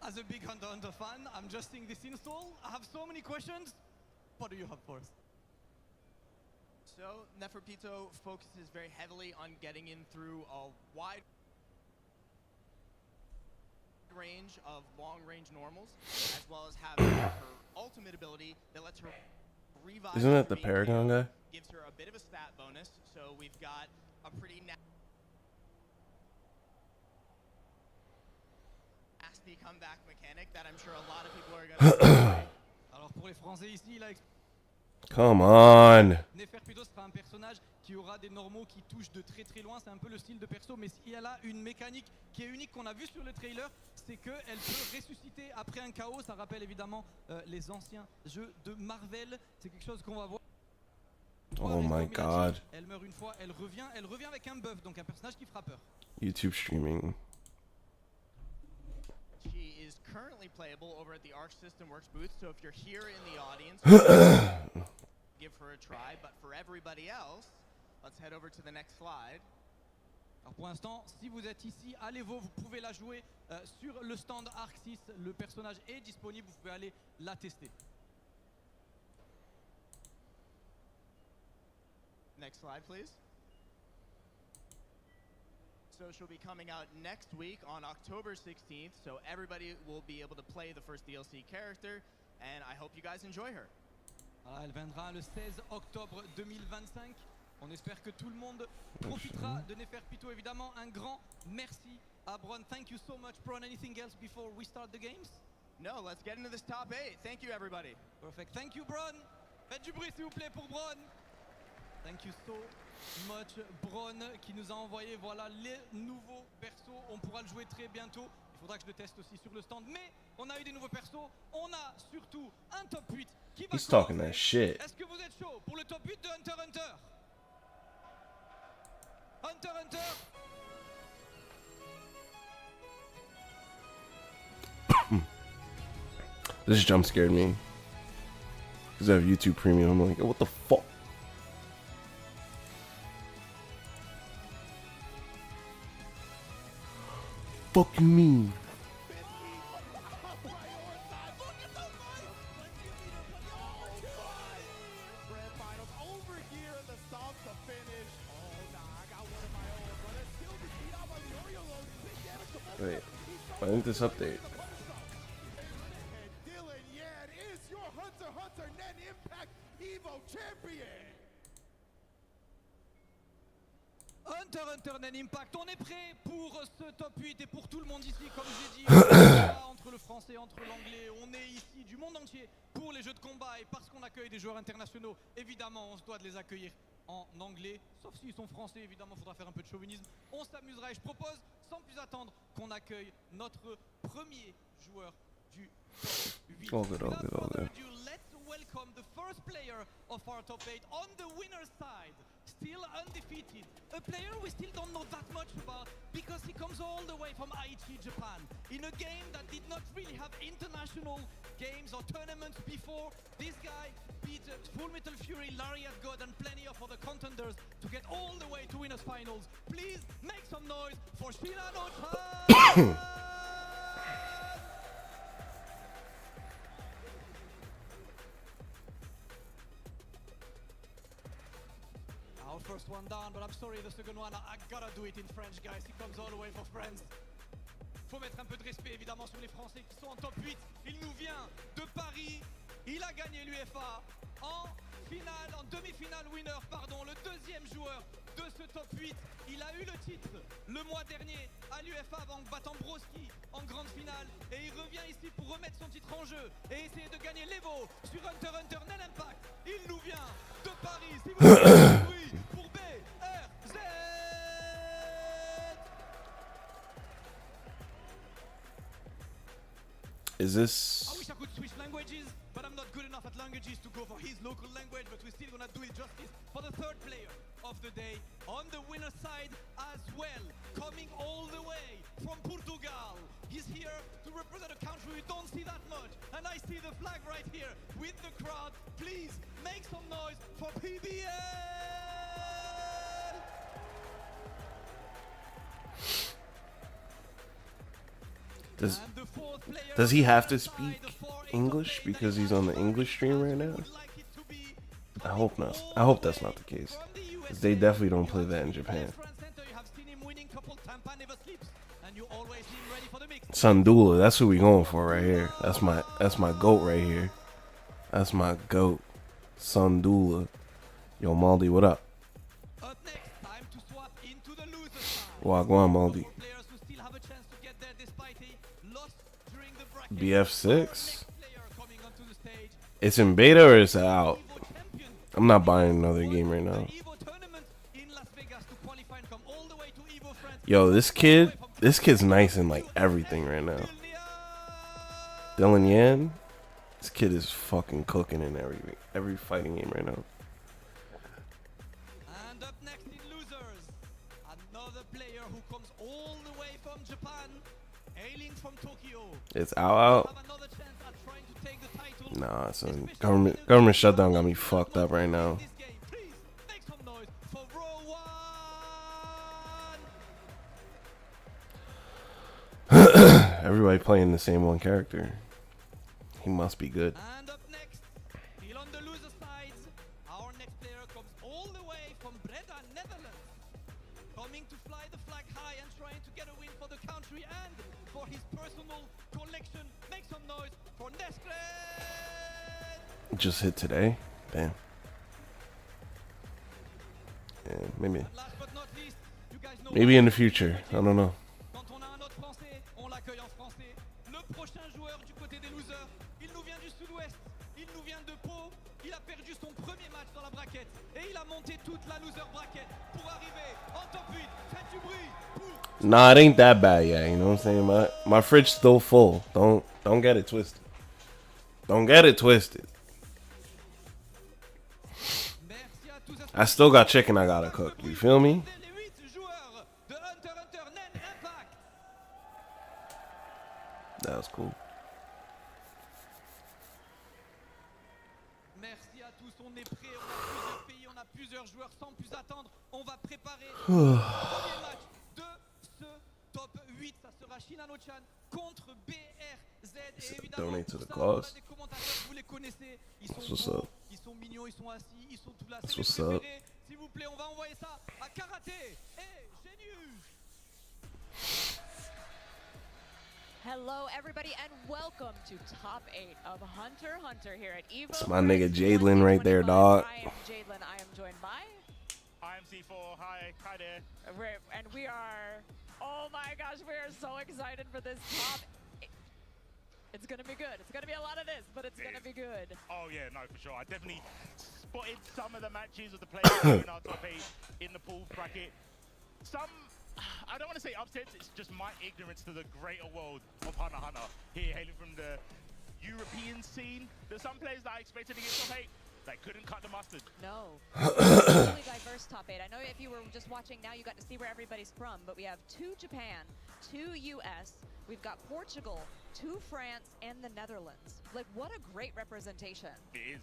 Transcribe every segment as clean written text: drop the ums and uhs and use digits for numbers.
As a big Hunter x Hunter fan, I'm just seeing this install. I have so many questions. What do you have for us? So, Neferpito focuses very heavily on getting in through a wide range of long-range normals, as well as having her ultimate ability that lets her revive. Isn't that the Paragon guy? Gives her a bit of a stat bonus, so we've got a pretty nasty comeback mechanic that I'm sure a lot of people are going to Alors pour les Français ici, là, Come on. Neferpito sera un personnage qui aura des normaux qui touchent de très très loin, c'est un peu le style de perso, mais il y a là une mécanique qui est unique qu'on a vu sur le trailer, c'est qu'elle peut ressusciter après un chaos. Ça rappelle évidemment les anciens jeux de Marvel, c'est quelque chose qu'on va voir. Oh my god. Elle meurt une fois, elle revient avec un buff, donc un personnage qui fera peur. YouTube streaming. She is currently playable over at the Arc System Works booth, so if you're here in the audience, give her a try. But for everybody else, let's head over to the next slide. Alors pour l'instant, si vous êtes ici, allez-vous, vous pouvez la jouer sur le stand Arc 6. Le personnage est disponible, vous pouvez aller la tester. Next slide, please. So she'll be coming out next week on October 16th, so everybody will be able to play the first DLC character, and I hope you guys enjoy her. Voilà, elle viendra le 16 octobre 2025. On espère que tout le monde profitera de Neferpito. Évidemment, un grand merci à Bron. Thank you so much, Bron. Anything else before we start the games? No, let's get into this top 8. Thank you, everybody. Perfect. Thank you, Bron. Faites du bruit, s'il vous plaît, pour Bron. Thank you so much, Bron, qui nous a envoyé voilà les nouveaux persos. On pourra le jouer très bientôt. Il faudra que je le teste aussi sur le stand. Mais on a eu des nouveaux persos. On a surtout un top 8 qui va He's talking that shit. Est-ce que vous êtes chaud pour le top 8 de Hunter x Hunter? Hunter x Hunter. This jump scared me. Because I have YouTube Premium. I'm like, what the fuck? Fuck you mean? Wait, I think this update. Hunter x Hunter Nen Impact, on est prêt pour ce top 8 et pour tout le monde ici, comme j'ai dit, entre le français, entre l'anglais, on est ici du monde entier pour les jeux de combat et parce qu'on accueille des joueurs internationaux, évidemment on se doit de les accueillir en anglais, sauf s'ils sont français, évidemment il faudra faire un peu de chauvinisme, on s'amusera et je propose sans plus attendre qu'on accueille notre premier joueur du top 8. All good. Let's welcome the first player of our top 8 on the winner's side. Still undefeated, a player we still don't know that much about because he comes all the way from Aichi, Japan, in a game that did not really have international games or tournaments before. This guy beat Full Metal Fury, Lariat God and plenty of other contenders to get all the way to winners finals. Please make some noise for Shinano-chan! Our first one down, but I'm sorry, the second one, I gotta do it in French, guys. He comes all the way for France. Faut mettre un peu de respect, évidemment, sur les Français qui sont en top 8. Il nous vient de Paris. Il a gagné l'UFA en finale, en demi-finale winner, pardon, le deuxième joueur de ce top 8. Il a eu le titre le mois dernier à l'UFA en battant Broski en grande finale. Et il revient ici pour remettre son titre en jeu et essayer de gagner l'Evo sur Hunter x Hunter Nen Impact. Il nous vient de Paris. Si vous voulez oui, pour BRZ. Is this? I wish I could switch languages, but I'm not good enough at languages to go for his local language, but we're still gonna do it justice for the third player of the day on the winner's side as well, coming all the way from Portugal. He's here to represent a country we don't see that much, and I see the flag right here with the crowd. Please make some noise for PBL! And the fourth Does he have to speak English because he's on the English stream right now? I hope not. I hope that's not the case. Because they definitely don't play that in Japan. Sandula, that's who we going for right here. That's my goat right here. That's my goat. Sandula. Yo, Maldi, what up? Wagwan, Maldi. BF6? It's in beta or is it out? I'm not buying another game right now. Yo, this kid's nice in like everything right now. Dylan Yan, this kid is fucking cooking in every fighting game right now. And up next in losers, another player who comes all the way from Japan, hailing from Tokyo. It's out. Nah, son. Government shutdown got me fucked up right now. Everybody playing the same one character. He must be good. And up next, still on the loser side, our next player comes all the way from Breda, Netherlands, coming to fly the flag high and trying to get a win for the country and for his personal collection. Make some noise for Nestle. Just hit today. Damn. Yeah, maybe. Maybe in the future. I don't know. Nah, it ain't that bad yet. You know what I'm saying? My fridge still full. Don't get it twisted. Don't get it twisted. I still got chicken I gotta cook. You feel me? That was cool. Merci à tous, on est prêts, on a plusieurs pays, on a plusieurs joueurs. Sans plus attendre, on va préparer le premier match de ce top 8. Ça sera Shinano-chan contre BRZ. Et évidemment, donate to the ça, cause. des commentateurs, vous les connaissez. Ils sont What's beaux, up? ils sont mignons, ils sont assis, ils sont tout là. That's C'est what's mes up. préférés. S'il vous plaît, on va envoyer ça à Karaté et Genius. Hello, everybody, and welcome to Top 8 of Hunter x Hunter here at EVO. It's my nigga Jadlin right there, dog. I am Jadlin. I am joined by... I am C4. Hi there. And we are... Oh my gosh, we are so excited for this top... It's going to be good. It's going to be a lot of this, but it's going to be good. Oh yeah, no, for sure. I definitely spotted some of the matches of the players in our top 8 in the pool bracket. Some... I don't want to say upsets, it's just my ignorance to the greater world of Hunter x Hunter. Here, hailing from the European scene. There's some players that I expected to get top 8 that couldn't cut the mustard. No. Really diverse top 8. I know if you were just watching now, you got to see where everybody's from, but we have 2 Japan, 2 US, we've got Portugal, 2 France, and the Netherlands. Like, what a great representation. It is.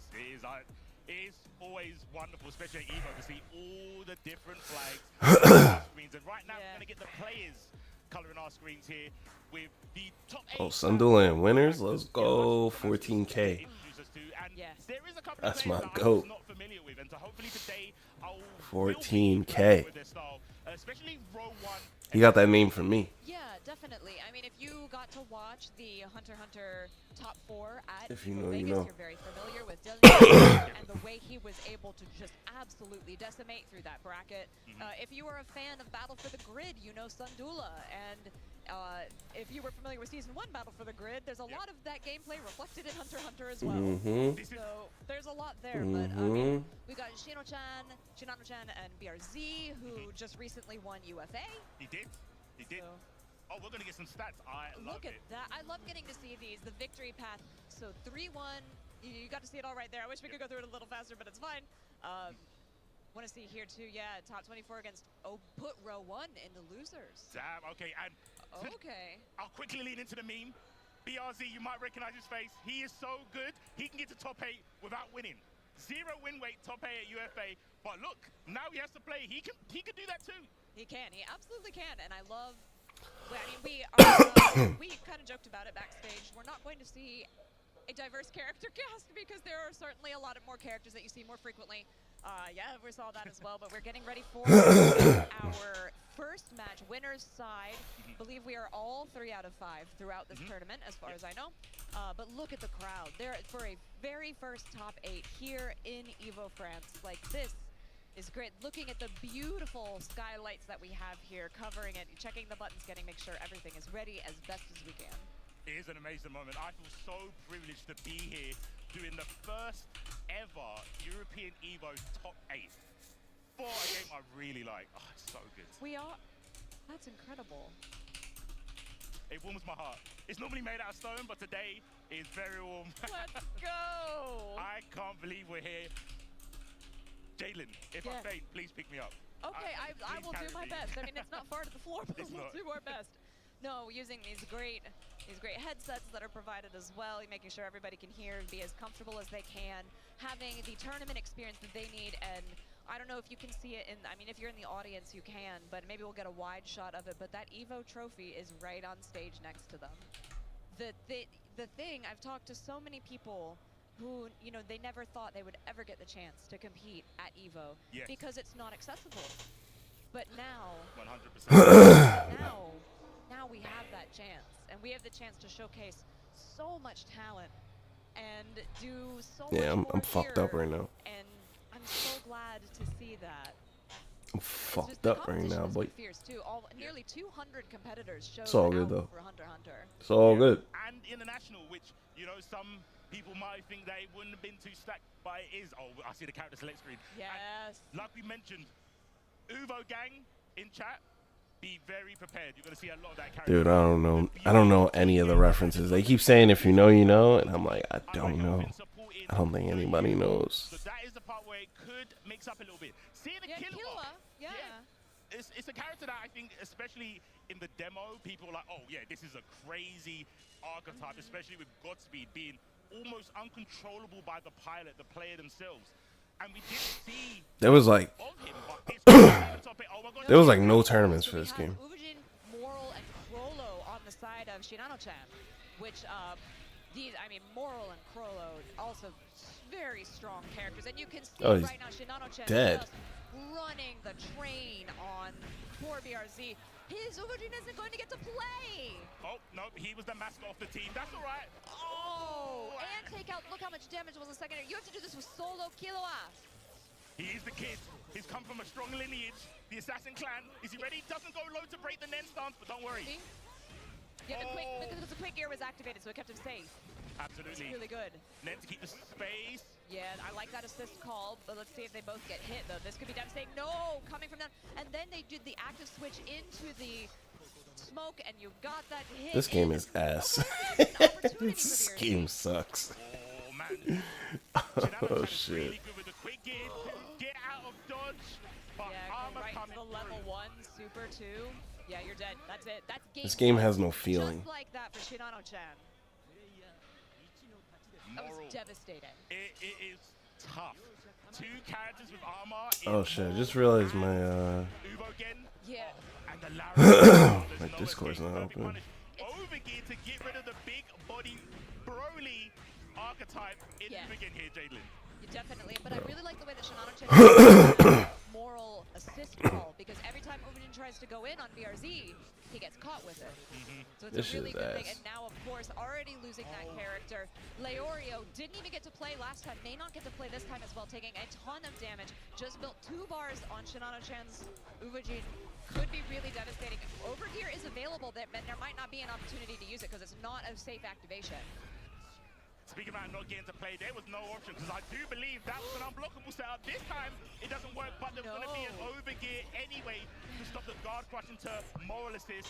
It is always wonderful, especially at EVO, to see all the different flags on our screens. And right now, we're going to get the players coloring our screens here with the top 8. Oh, Sunderland winners. Let's go. 14K. Yes. There is a couple That's of my players that I goat. was not familiar with, and so hopefully today I'll 14K. with their style, especially row 1. He got that name from me. Yeah, definitely. I mean, if you got to watch the Hunter x Hunter top 4 at If you EVO know, you Vegas, know. you're very familiar with Dylan and the way he was able to just absolutely decimate through that bracket. If you are a fan of Battle for the Grid, you know Sandula, and if you were familiar with Season 1 Battle for the Grid, there's a lot of that gameplay reflected in Hunter x Hunter as well. So there's a lot there, but I mean, we got Shinano-chan, and BRZ, who just recently won UFA. He did. So, Oh, we're going to get some stats. I love look at it. that. I love getting to see these, the victory path. So 3-1, you got to see it all right there. I wish we could go through it a little faster, but it's fine. Want to see here too, yeah, top 24 against, put row 1 in the losers. Damn, okay, and Okay. I'll quickly lean into the meme. BRZ, you might recognize his face. He is so good, he can get to top 8 without winning. 0 win weight, top 8 at UFA. But look, now he has to play. He can do that too. He can. He absolutely can. And I love Well, I mean, we kind of joked about it backstage. We're not going to see a diverse character cast because there are certainly a lot of more characters that you see more frequently. Yeah, we saw that as well, but we're getting ready for our first match, winner's side. I believe we are all 3 out of 5 throughout this tournament, as far as I know. But look at the crowd. There for a very first top 8 here in Evo, France. Like, this is great. Looking at the beautiful skylights that we have here, covering it, checking the buttons, make sure everything is ready as best as we can. It is an amazing moment. I feel so privileged to be here doing the first ever European Evo top 8 for a game I really like. Oh, it's so good. We are. That's incredible. It warms my heart. It's normally made out of stone, but today is very warm. Let's go. I can't believe we're here. Jalen, if I faint, please pick me up. Okay, I will do my best. I mean, it's not far to the floor, but we'll do our best. No, using these great headsets that are provided as well, making sure everybody can hear and be as comfortable as they can, having the tournament experience that they need. And I don't know if you can see it I mean, if you're in the audience, you can, but maybe we'll get a wide shot of it. But that Evo trophy is right on stage next to them. The thing, I've talked to so many people who, they never thought they would ever get the chance to compete at Evo because it's not accessible. But now, 100%. now we have that chance, and we have the chance to showcase so much talent and do so much more I'm fucked up right now. And I'm so glad to see that. I'm fucked up right now, boy. Fierce too. Nearly 200 competitors showed It's all good, out though. for Hunter x Hunter. It's all good. And international, which, some people might think that it wouldn't have been too stacked, but it is. Oh, I see the character select screen. Yes. And like we mentioned, Uvo gang in chat, be very prepared. You're going to see a lot of that character. Dude, I don't know any of the references. They keep saying if you know, you know, and I'm like, I don't know. I don't think anybody knows. So that is the part where it could mix up a little bit. See the Killua? Yeah. It's a character that I think, especially in the demo, people are like, oh yeah, this is a crazy archetype, especially with Godspeed being almost uncontrollable by the pilot, the player themselves. And we did see There was like of him, but it's there was like no tournaments for this game. Uvujin, Moral, and Krollo on the side of Shinano-chan, which Moral and Krollo also very strong characters, and you can see right now Shinano-chan just running the train on poor BRZ. His Uvujin isn't going to get to play. Oh no, he was the mascot of the team. That's all right. Oh, and take out. Look how much damage was a second. You have to do this with solo Killua. He is the kid. He's come from a strong lineage. The Assassin clan. Is he ready? Doesn't go low to break the Nen stance, but don't worry. Yeah, the quick gear was activated, so it kept him safe. Absolutely. It's really good. Nen to keep the space. Yeah, I like that assist call, but let's see if they both get hit, though. This could be devastating. No, coming from down. And then they did the active switch into the smoke, and you got that hit. This game is ass. This game sucks. Oh, man. Oh, shit. Really good with the quick gear. Get out of dodge. But armor right coming to the level through. 1, super 2. Yeah, you're dead. That's it. That's game. This game has no feeling. Just like that for Shinano-chan. That was devastating. It is tough. 2 characters with armor. Oh shit! I just realized my Uvo again. Yeah. And the my Discord's not open. Overgear to get rid of the big body Broly archetype in again here, Jalen. Definitely, but I really like the way that Shinano-chan Moral assist call, because every time Uvujin tries to go in on BRZ, he gets caught with it. So it's a really good thing. And now, of course, already losing that character. Leorio didn't even get to play last time, may not get to play this time as well, taking a ton of damage. Just built 2 bars on Shinano-chan's Uvujin. Could be really devastating. Overgear is available, but there might not be an opportunity to use it because it's not a safe activation. Speaking about not getting to play, there was no option, because I do believe that was an unblockable setup. This time, it doesn't work, but there's going to be an overgear anyway to stop the guard crush into Moral assist.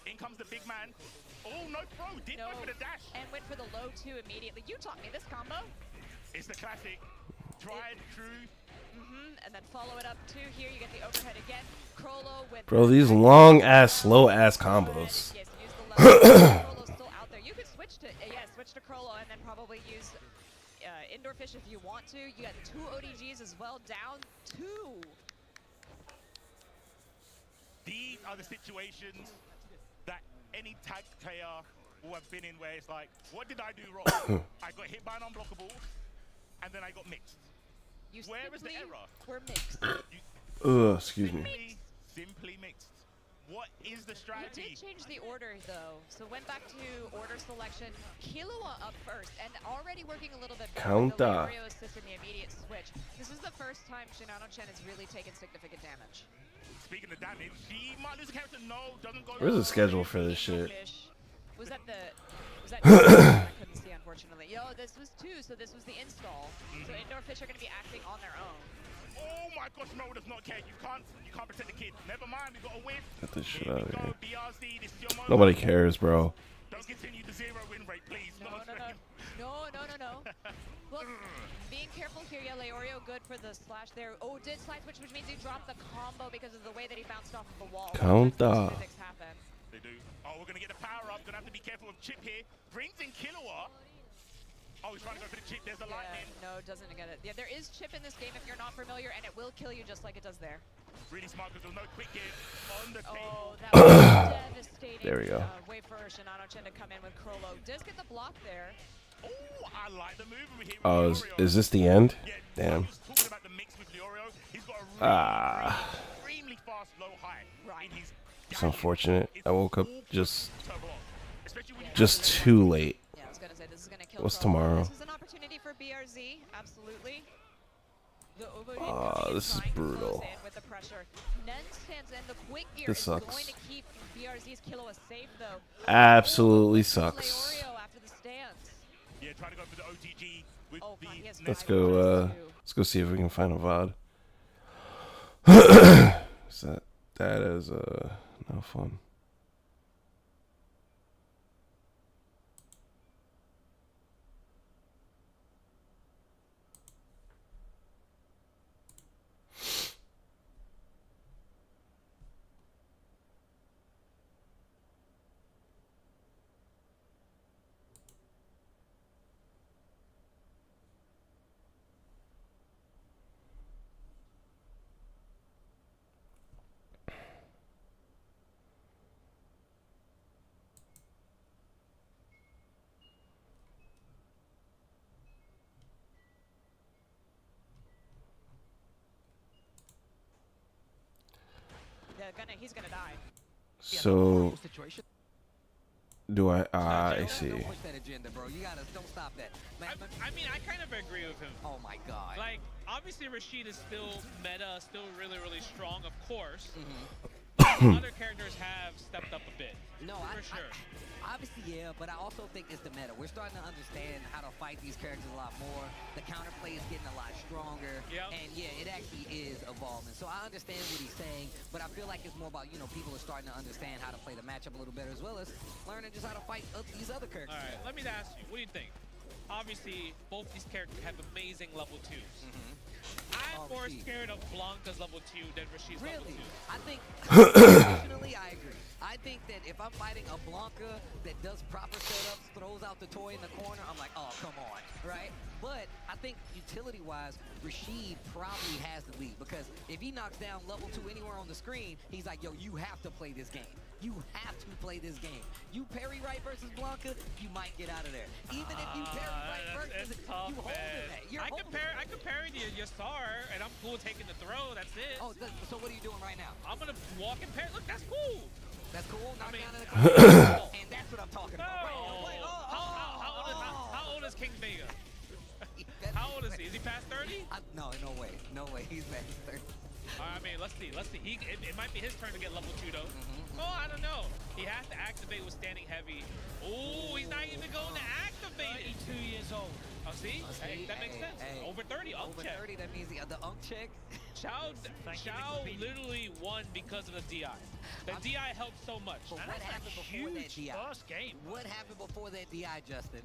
In comes the big man. Oh, no throw. Did go for the dash. And went for the low 2 immediately. You taught me this combo. It's the classic. Tried, true. And then follow it up too. Here you get the overhead again. Krollo with... Bro, these long-ass, slow-ass combos. Yes, use the level. Krollo's still out there. You could switch to, switch to Krollo and then probably use Indoor Fish if you want to. You got 2 ODGs as well, down 2. These are the situations any tag player will have been in where it's like, what did I do wrong? I got hit by an unblockable, and then I got mixed. Where is the error? We're mixed. Excuse me. Simply mixed. What is the strategy? We did change the order though, so went back to order selection. Killua up first, and already working a little bit better. Counter. Leorio assist in the immediate switch. This is the first time Shinano-Chen has really taken significant damage. Speaking of damage, she might lose a character. No, doesn't go. Where's the schedule for this shit? Was that I couldn't see, unfortunately. Yo, this was 2, so this was the install. So Indoor Fish are going to be acting on their own. Oh my gosh, Mo does not care. You can't protect the kid. Never mind, we got a win. Get this shit out of here. BRZ, this is your moment. Nobody cares, bro. Don't continue the 0 win rate, please. No. Look, being careful here. Yeah, Leorio good for the slash there. Oh, did slide switch, which means he dropped the combo because of the way that he bounced off of the wall. Counter. Physics happen. They do. Oh, we're going to get the power up. Going to have to be careful with Chip here. Brings in Killua. Oh, he's trying to go for the chip. There's a lightning. No, doesn't get it. Yeah, there is chip in this game if you're not familiar, and it will kill you just like it does there. Really smart because there's no quick game on the table. Oh, that was devastating. There we go. Wait for Shinano-Chen to come in with Krollo. Does get the block there. Oh, I like the move over here. Oh, is this the end? Yeah, Damn. I was talking about the mix with Leorio. He's got a extremely fast low high. Right. In his It's unfortunate. I woke up just especially when too late. Yeah, I was gonna say this is gonna kill. What's Krollo. tomorrow? This is an opportunity for BRZ. Absolutely. This is brutal. With the pressure. Nen stands in the quick gear. This is sucks. Going to keep BRZ's Killua safe though. Absolutely sucks. Leorio after the stance. yeah, trying to go for the OTG with Oh, God, he has Let's 5 go. too. Let's go see if we can find a VOD. That is no fun. He's gonna die. So do I see. Don't push that agenda, bro. You gotta don't stop that. Man, I mean, I kind of agree with him. oh my God. Like, obviously Rashid is still meta, still really, really strong, of course. Other characters have stepped up a bit. No, for sure. Obviously, yeah, but I also think it's the meta. We're starting to understand how to fight these characters a lot more. The counterplay is getting a lot stronger. Yep. And yeah, it actually is evolving. So I understand what he's saying, but I feel like it's more about, people are starting to understand how to play the matchup a little better, as well as learning just how to fight these other characters. All right, let me ask you, what do you think? Obviously, both these characters have amazing level 2s. I'm more scared of Blanca's level 2 than Rashid's level 2. I think, personally, I agree. I think that if I'm fighting a Blanca that does proper setups, throws out the toy in the corner, I'm like, oh, come on, right? But I think utility-wise, Rashid probably has the lead, because if he knocks down level 2 anywhere on the screen, he's like, yo, you have to play this game. You have to play this game. You parry right versus Blanca, you might get out of there. Even if you parry right versus, tough, you holding that. You're I can parry your star, and I'm cool taking the throw. That's it. Oh, so what are you doing right now? I'm gonna walk and parry. Look, that's cool. That's cool. Knock mean- down in the corner. And that's what I'm talking about. Right now. How old is King Vega? That's- How old is he? Is he past 30? No way. No way. He's back 30. I mean, let's see. It might be his turn to get level 2 though. Oh, I don't know. He has to activate with standing heavy. Oh, he's not even going to activate it. 32 years old. Oh, see? Hey, that makes sense. Hey. Over 30, unk Over check. 30, that means the unk check. Chao literally won because of the DI. The DI helped so much. But what happened before that DI? First game. What happened before that DI, Justin?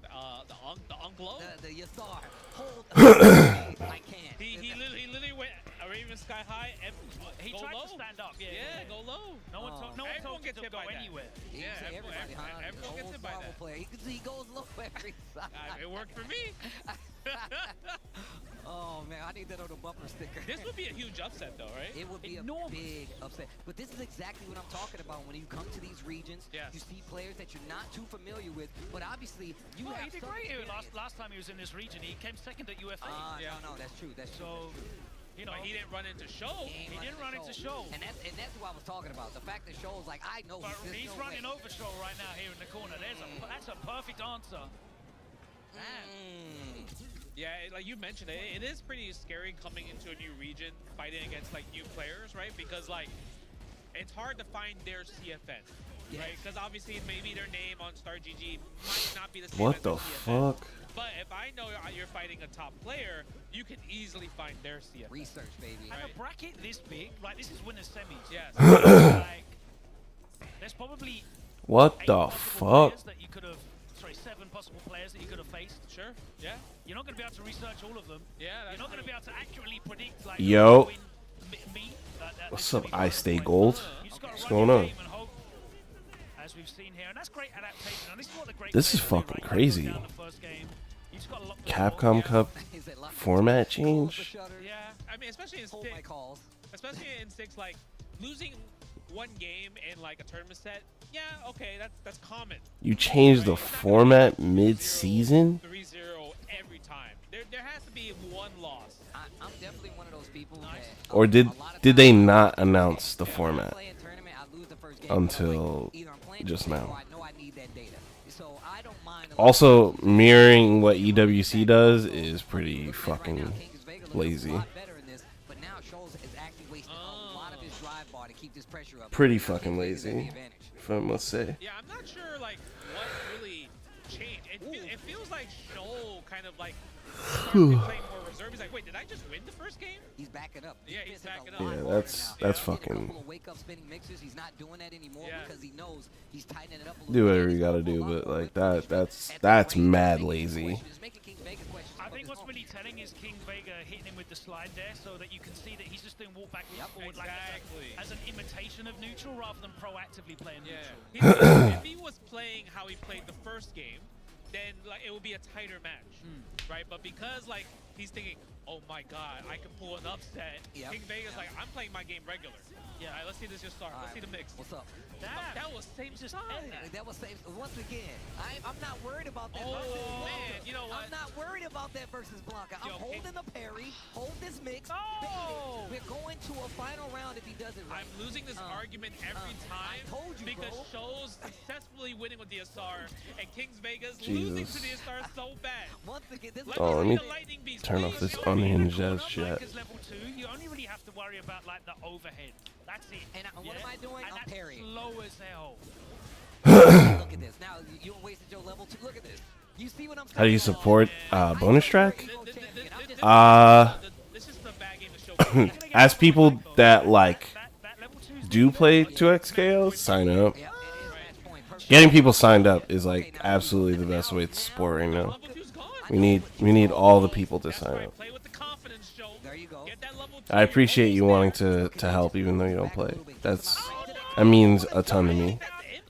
The unk low? The Yasar. Hold. I can't. He literally went a Raven Sky High and He go tried low. to stand up. Yeah, Go low. No one told Everyone him gets to hit go by that. anywhere. He Yeah, can say everybody, huh? everyone gets Old hit by Marvel that. player. He goes low every time. It worked for me. Oh man, I need that on the bumper sticker. This would be a huge upset, though, right? It would be a big upset. But this is exactly what I'm talking about. When you come to these regions, Yes. you see players that you're not too familiar with, but obviously you have He did some great here experience. last time he was in this region. He came second at UFA. Yeah. No, that's true. That's true. So, you know, But he didn't run into Show. he didn't run into Show. And that's who I was talking about. The fact that Show's like, I know But there's he's no running way. over Show right now here in the corner. That's a perfect answer. Yeah, like you mentioned, it is pretty scary coming into a new region, fighting against like new players, right? Because like, it's hard to find their CFN, right? Because obviously maybe their name on StarGG might not be the same What as the their CFN. fuck? But if I know you're fighting a top player, you can easily find their CFN. Research, baby. And Right. a bracket this big, like this is winners semis. Yes. Like, there's probably What 8 the possible fuck? players that you could have, 7 possible players that you could have faced. Sure. Yeah. You're not going to be able to research all of them. Yeah. You're That's not going to be able to accurately predict like Yo. who win me. What's up, I Stay Gold? You just gotta What's run going your on? game and hope, as we've seen here, and that's great adaptation. And this is what the great This is players do, fucking right? You go crazy. down the first game, you just gotta lock the door. Capcom Cup Is it locked? format Close the change? shutters, Yeah. I mean, especially in hold my Stick, calls. like losing one game in like a tournament set. Yeah. Okay. That's common. You changed the format mid-season? 3-0 every time. There has to be one loss. I'm definitely one of those people that. Or did a lot of they times not announce the when I format play a tournament, I lose the first game, but I'm until like, either I'm playing just too safe now? or I know I need that data. So I don't mind. a lot Also, of mirroring what EWC does is pretty Looking at it right now, fucking Kings Vega looks lazy. A lot better in this, but now Scholes is actually wasting a lot of his drive bar to keep this pressure up. Pretty Kings fucking Vega's at the lazy, advantage. if I must say. Yeah, I'm not sure like what really changed. It feels like Shoal kind of like started playing more reserve. He's like, wait, did I just win the first game? He's backing up. Yeah, he's Defense is backing a up. lot Yeah, harder that's now. that's He did a fucking. couple of wake-up spinning mixers. He's not doing that anymore Yeah. because he knows he's tightening it up a little Do bit. whatever He's you gotta going do, for a lot but more like whip punishment that's at the range, mad making lazy. questions, making King Vega question I of think his what's own. really telling is King Vega hitting him with the slide there so that you can see that he's just doing walk back and forward Exactly. like as an imitation of neutral rather than proactively playing Yeah. neutral. If he was playing how he played the first game, then like it would be a tighter match, right? But because like he's thinking, oh my god, I can pull an upset. Yep. King Vega's like, I'm playing my game regular. Yeah. All right, let's see this just start. All Let's see right, the mix. What's up? That was same Just time. end that. That was safe. Once again, I'm not worried about that Oh, versus Blanca. man, you know what? I'm not worried about that versus Blanca. I'm Yo, holding the parry, hold this mix. Oh! Baby, we're going to a final round if he does it right. I'm losing this argument every time I told you, because bro. Shows successfully winning with the SR and Kings Vegas losing to Jesus. the SR so bad. Once again, this Let Oh, let see me the lightning beast, turn off please. this Show me. unhinged ass Corner, shit. Blanca's level 2, you only really have to worry about like the overhead. That's it. And what am I doing? And I'm that's parrying. slow as hell. Look at this. Now you wasted your level 2. Look at this. You see what I'm saying? How do you support bonus track? This is the bad game to show. As people that like That level 2 's do play 2xKO, sign up. Yeah, it is match point. Perfect. Getting people signed up is like absolutely the best way to sport right now. Level 2's gone. We need all the people to That's sign right. up. Play with the confidence, Show. There you go. Get that level 2. I appreciate you wanting to help even though you don't play. That means a ton to me,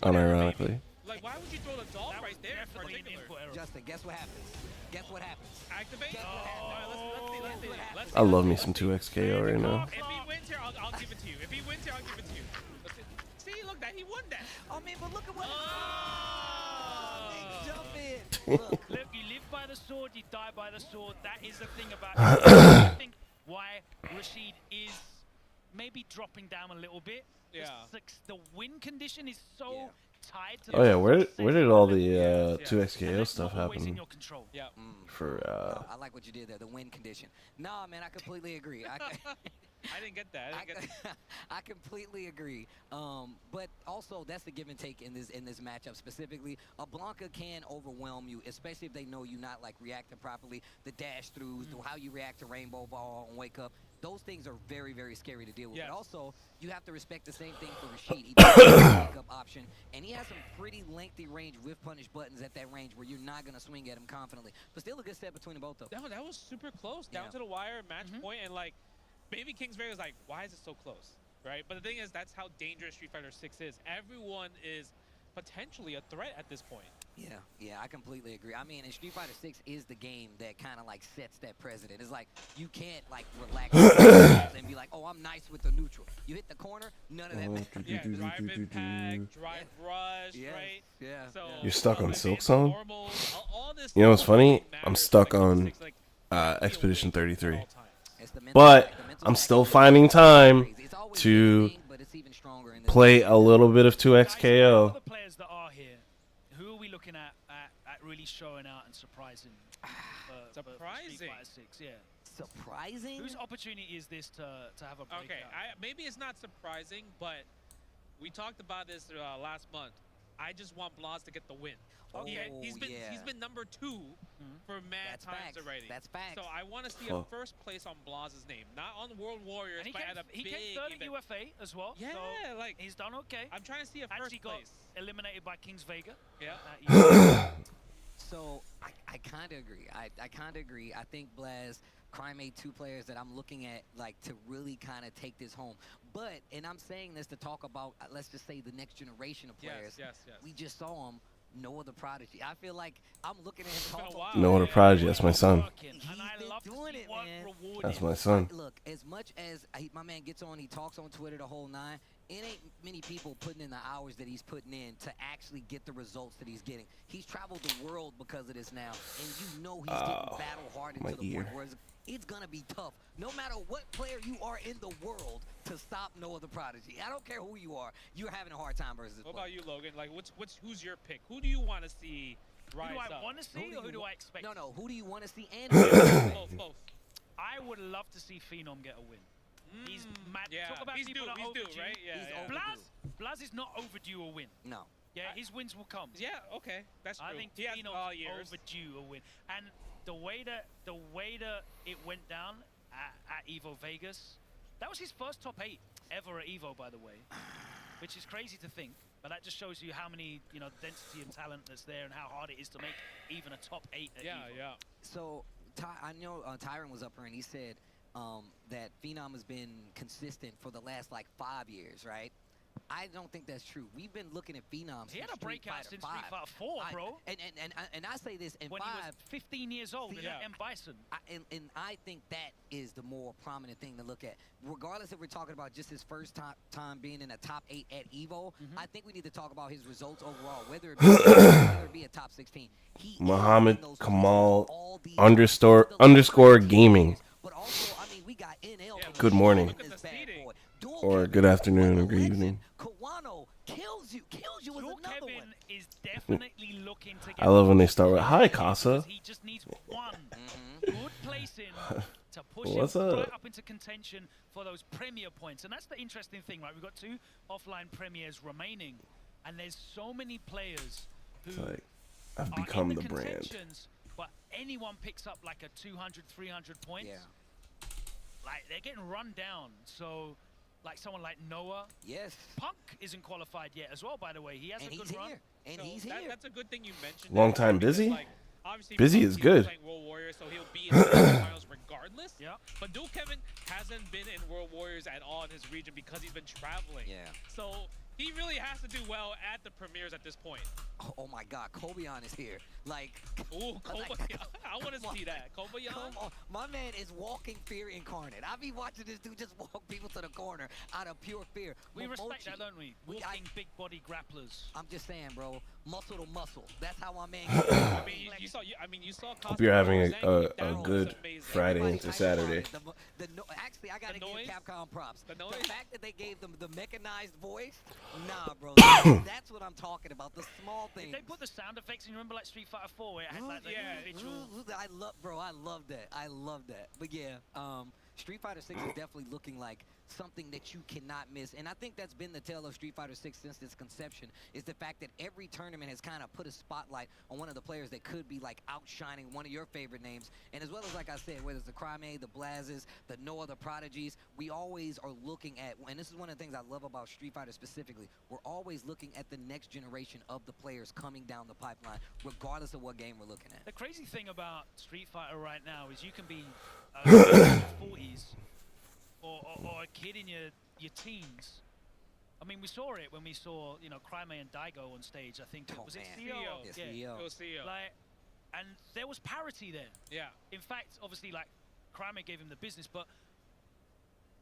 unironically. Like, why would you throw the dog right there in definitely an particular? input error. Justin, guess what happens? Guess what happens? Activate? Guess what happens? All right, let's see. Let's see. I love me some 2xKO right now. If he wins here, I'll give it to you. If he wins here, I'll give it to you. Let's see. See, look, that he won that. Oh man, but look at what. Oh. They jump in. Look. Look, you live by the sword, you die by the sword. That is the thing about it. I think why Rashid is maybe dropping down a little bit. Yeah. The win condition is so tied to Oh yeah, the where did all the Yeah. 2xKO stuff always in happen your control. Yeah. for I like what you did there, the win condition. Nah, man, I completely agree. I didn't get that. I didn't get that. I completely agree. But also, that's the give and take in this matchup specifically. A Blanca can overwhelm you, especially if they know you not like reacting properly. The dash throughs, how you react to Rainbow Ball and Wake Up. Those things are very, very scary to deal with. Yes. But also, you have to respect the same thing for Rashid. He does have a wake-up option, and he has some pretty lengthy range with punish buttons at that range where you're not going to swing at him confidently. But still a good step between the both of them. That was super close, down Yeah. to the wire, match point, and like maybe Kings Vegas like, why is it so close? right? But the thing is, that's how dangerous Street Fighter 6 is. Everyone is potentially a threat at this point. Yeah, I completely agree. I mean, and Street Fighter 6 is the game that kind of like sets that precedent. It's like you can't like relax and be like, oh, I'm nice with the neutral. You hit the corner, none of that matters. Yeah, drive impact, drive rush, Yes, right? yeah, So You're stuck on advanced Silk Song? normals, all this You know what's stuff funny? really I'm matters stuck when it on comes to, like, Expedition be awake 33. at all times. It's the mental But aspect. The mental I'm aspect still is finding time crazy. It's always to been a thing, but it's even stronger in this play game. a little bit of Guys, who are 2XKO. the players that are here? Who are we looking at really showing out and surprising? For Street Surprising? Fighter 6, yeah. Surprising? Whose opportunity is this to have a breakout? Okay, maybe it's not surprising, but we talked about this last month. I just want Blas to get the win. Okay. He's been number 2 for mad That's times facts. already. That's facts. So I want to see Fuck. a first place on Blas's name, not on World Warriors, And he but came, at a he big came third event. in UFA as well. Yeah, so like he's done okay. I'm trying to see a first Actually got place. eliminated by Kings Vega. Yeah. at UFA. So I kind of agree. I kind of agree. I think Blaz, Crime made 2 players that I'm looking at like to really kind of take this home. But, and I'm saying this to talk about, let's just say the next generation of players. Yes. We just saw him, Noah the Prodigy. I feel like I'm looking at him been a talk while. Noah the Prodigy, that's my son. Working, and I He's been love to doing see it, what man. rewarded That's him. my son. Look, as much as my man gets on, he talks on Twitter the whole 9, it ain't many people putting in the hours that he's putting in to actually get the results that he's getting. He's traveled the world because of this now, and you know he's getting battle hardened my to the ear. point where it's going to be tough, no matter what player you are in the world, to stop Noah the Prodigy. I don't care who you are. You're having a hard time versus this What player. about you, Logan? Like, who's your pick? Who do you want to see rise Who do I up? want to see or who do I expect? No, who do you want to see and Both. I would love to see Phenom get a win. He's mad. Yeah, Talk about he's people due, that are he's due, overdue. right? Yeah, He's yeah. Blaz is not overdue a win. No. Yeah, his wins will come. Yeah, okay, that's true. I think he has all Phenom's years. overdue a win. And the way that it went down at Evo Vegas, that was his first top 8 ever at Evo, by the way, which is crazy to think. But that just shows you how many, density of talent that's there and how hard it is to make even a top 8 at Evo. Yeah. So I know Tyron was up here and he said that Phenom has been consistent for the last like 5 years, right? I don't think that's true. We've been looking at Phenoms. He had a breakout since Street Fighter 4, bro. And I say this in when 5. he was 15 years old in M. Bison. And I think that is the more prominent thing to look at. Regardless if we're talking about just his first time being in a top 8 at Evo, I think we need to talk about his results overall, whether it be a top 16. Muhammad Kamal underscore gaming. But also, I mean, we got NL. Good morning. Look at the seating. Or good afternoon or good evening. Kawano kills you with Dual another Kevin one. is definitely looking to get I love when they start with, "Hi, Casa." He just needs one good placing to push What's him up? right up into contention for those premier points. And that's the interesting thing, right? We've got 2 offline premiers remaining, and there's so many players who It's like, I've are become in the brand. contentions, but anyone picks up like a 200, 300 points, Yeah. like they're getting run down. So, like someone like Noah, Yes. Punk isn't qualified yet as well, by the way. He has And a he's good run. here. And So he's here. That's a good thing you mentioned. Long that, time because, busy? like, obviously Busy Bugsy is good. Playing World Warriors, so he'll be in the finals regardless. Yeah. But Dual Kevin hasn't been in World Warriors at all in his region because he's been traveling. Yeah. So he really has to do well at the premieres at this point. Oh my God, Kobeon is here. Like, Ooh, Kobayan. I want to come see on. that. Kobayan. Come on. My man is walking fear incarnate. I be watching this dude just walk people to the corner out of pure fear. We respect Momochi, that, don't we? Walking big body grapplers. I'm just saying, bro. Muscle to muscle. That's how my man I mean, you saw. Hope you're having a That was good amazing. Friday Everybody into hype Saturday. about it. Actually, I gotta The give noise? Capcom props. The noise? fact that they gave them the mechanized voice, nah, bro. That's what I'm talking about. The small things. They put the sound effects in. You remember like Street Fighter 4 where it had like the individual. I love that. I love that. But yeah, Street Fighter 6 is definitely looking like something that you cannot miss. And I think that's been the tale of Street Fighter 6 since its conception, is the fact that every tournament has kind of put a spotlight on one of the players that could be like outshining one of your favorite names. And as well as, like I said, whether it's the Crime, the Blazes, the Noah, the Prodigies, we always are looking at, and this is one of the things I love about Street Fighter specifically, we're always looking at the next generation of the players coming down the pipeline, regardless of what game we're looking at. The crazy thing about Street Fighter right now is you can be 40s or a kid in your your teams. I mean, we saw it when we saw, you know, Crime and Daigo on stage. I think was it man. CEO? Yes, Yeah. CEO. It was CEO. Like, and there was parity there. Yeah. In fact, obviously, like, Crime gave him the business, but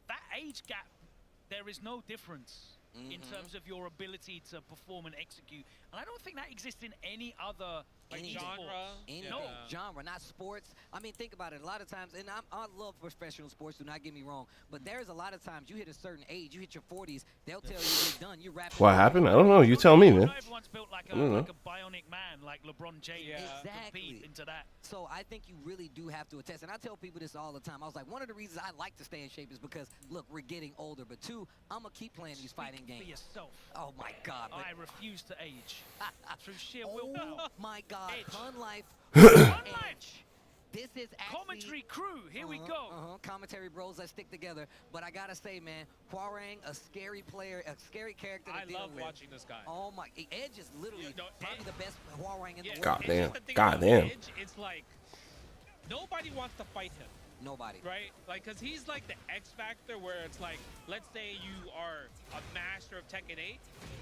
that age gap, there is no difference in terms of your ability to perform and execute. And I don't think that exists in any other like Any genre. Any No. genre, not sports. I mean, think about it. A lot of times, and I love professional sports, do not get me wrong, but there's a lot of times you hit a certain age, you hit your 40s, they'll tell you you're done, you're wrapping What up. happened? I don't know. You tell me, man. Not everyone's built like a, I don't know. like a bionic man, like LeBron James. Yeah. to Exactly. compete into that. So I think you really do have to attest. And I tell people this all the time. I was like, one of the reasons I like to stay in shape is because, look, we're getting older. But two, I'm going to keep playing these fighting Speak games. for yourself. Oh, my God. But, I refuse to age. Through sheer willpower. oh, my God. Edge. Pun life. Unlike Edge. This is actually... commentary crew. Here we go. Commentary bros, let's stick together. But I got to say, man, Hwoarang, a scary player, a scary character to I deal love with. watching this guy. Oh, my... Edge is literally You know, probably the best Hwoarang in the world. God it's damn. just the thing about God damn. Edge, it's like nobody wants to fight him, Nobody. right? Like, cause he's like the X factor where it's like, let's say you are a master of Tekken 8,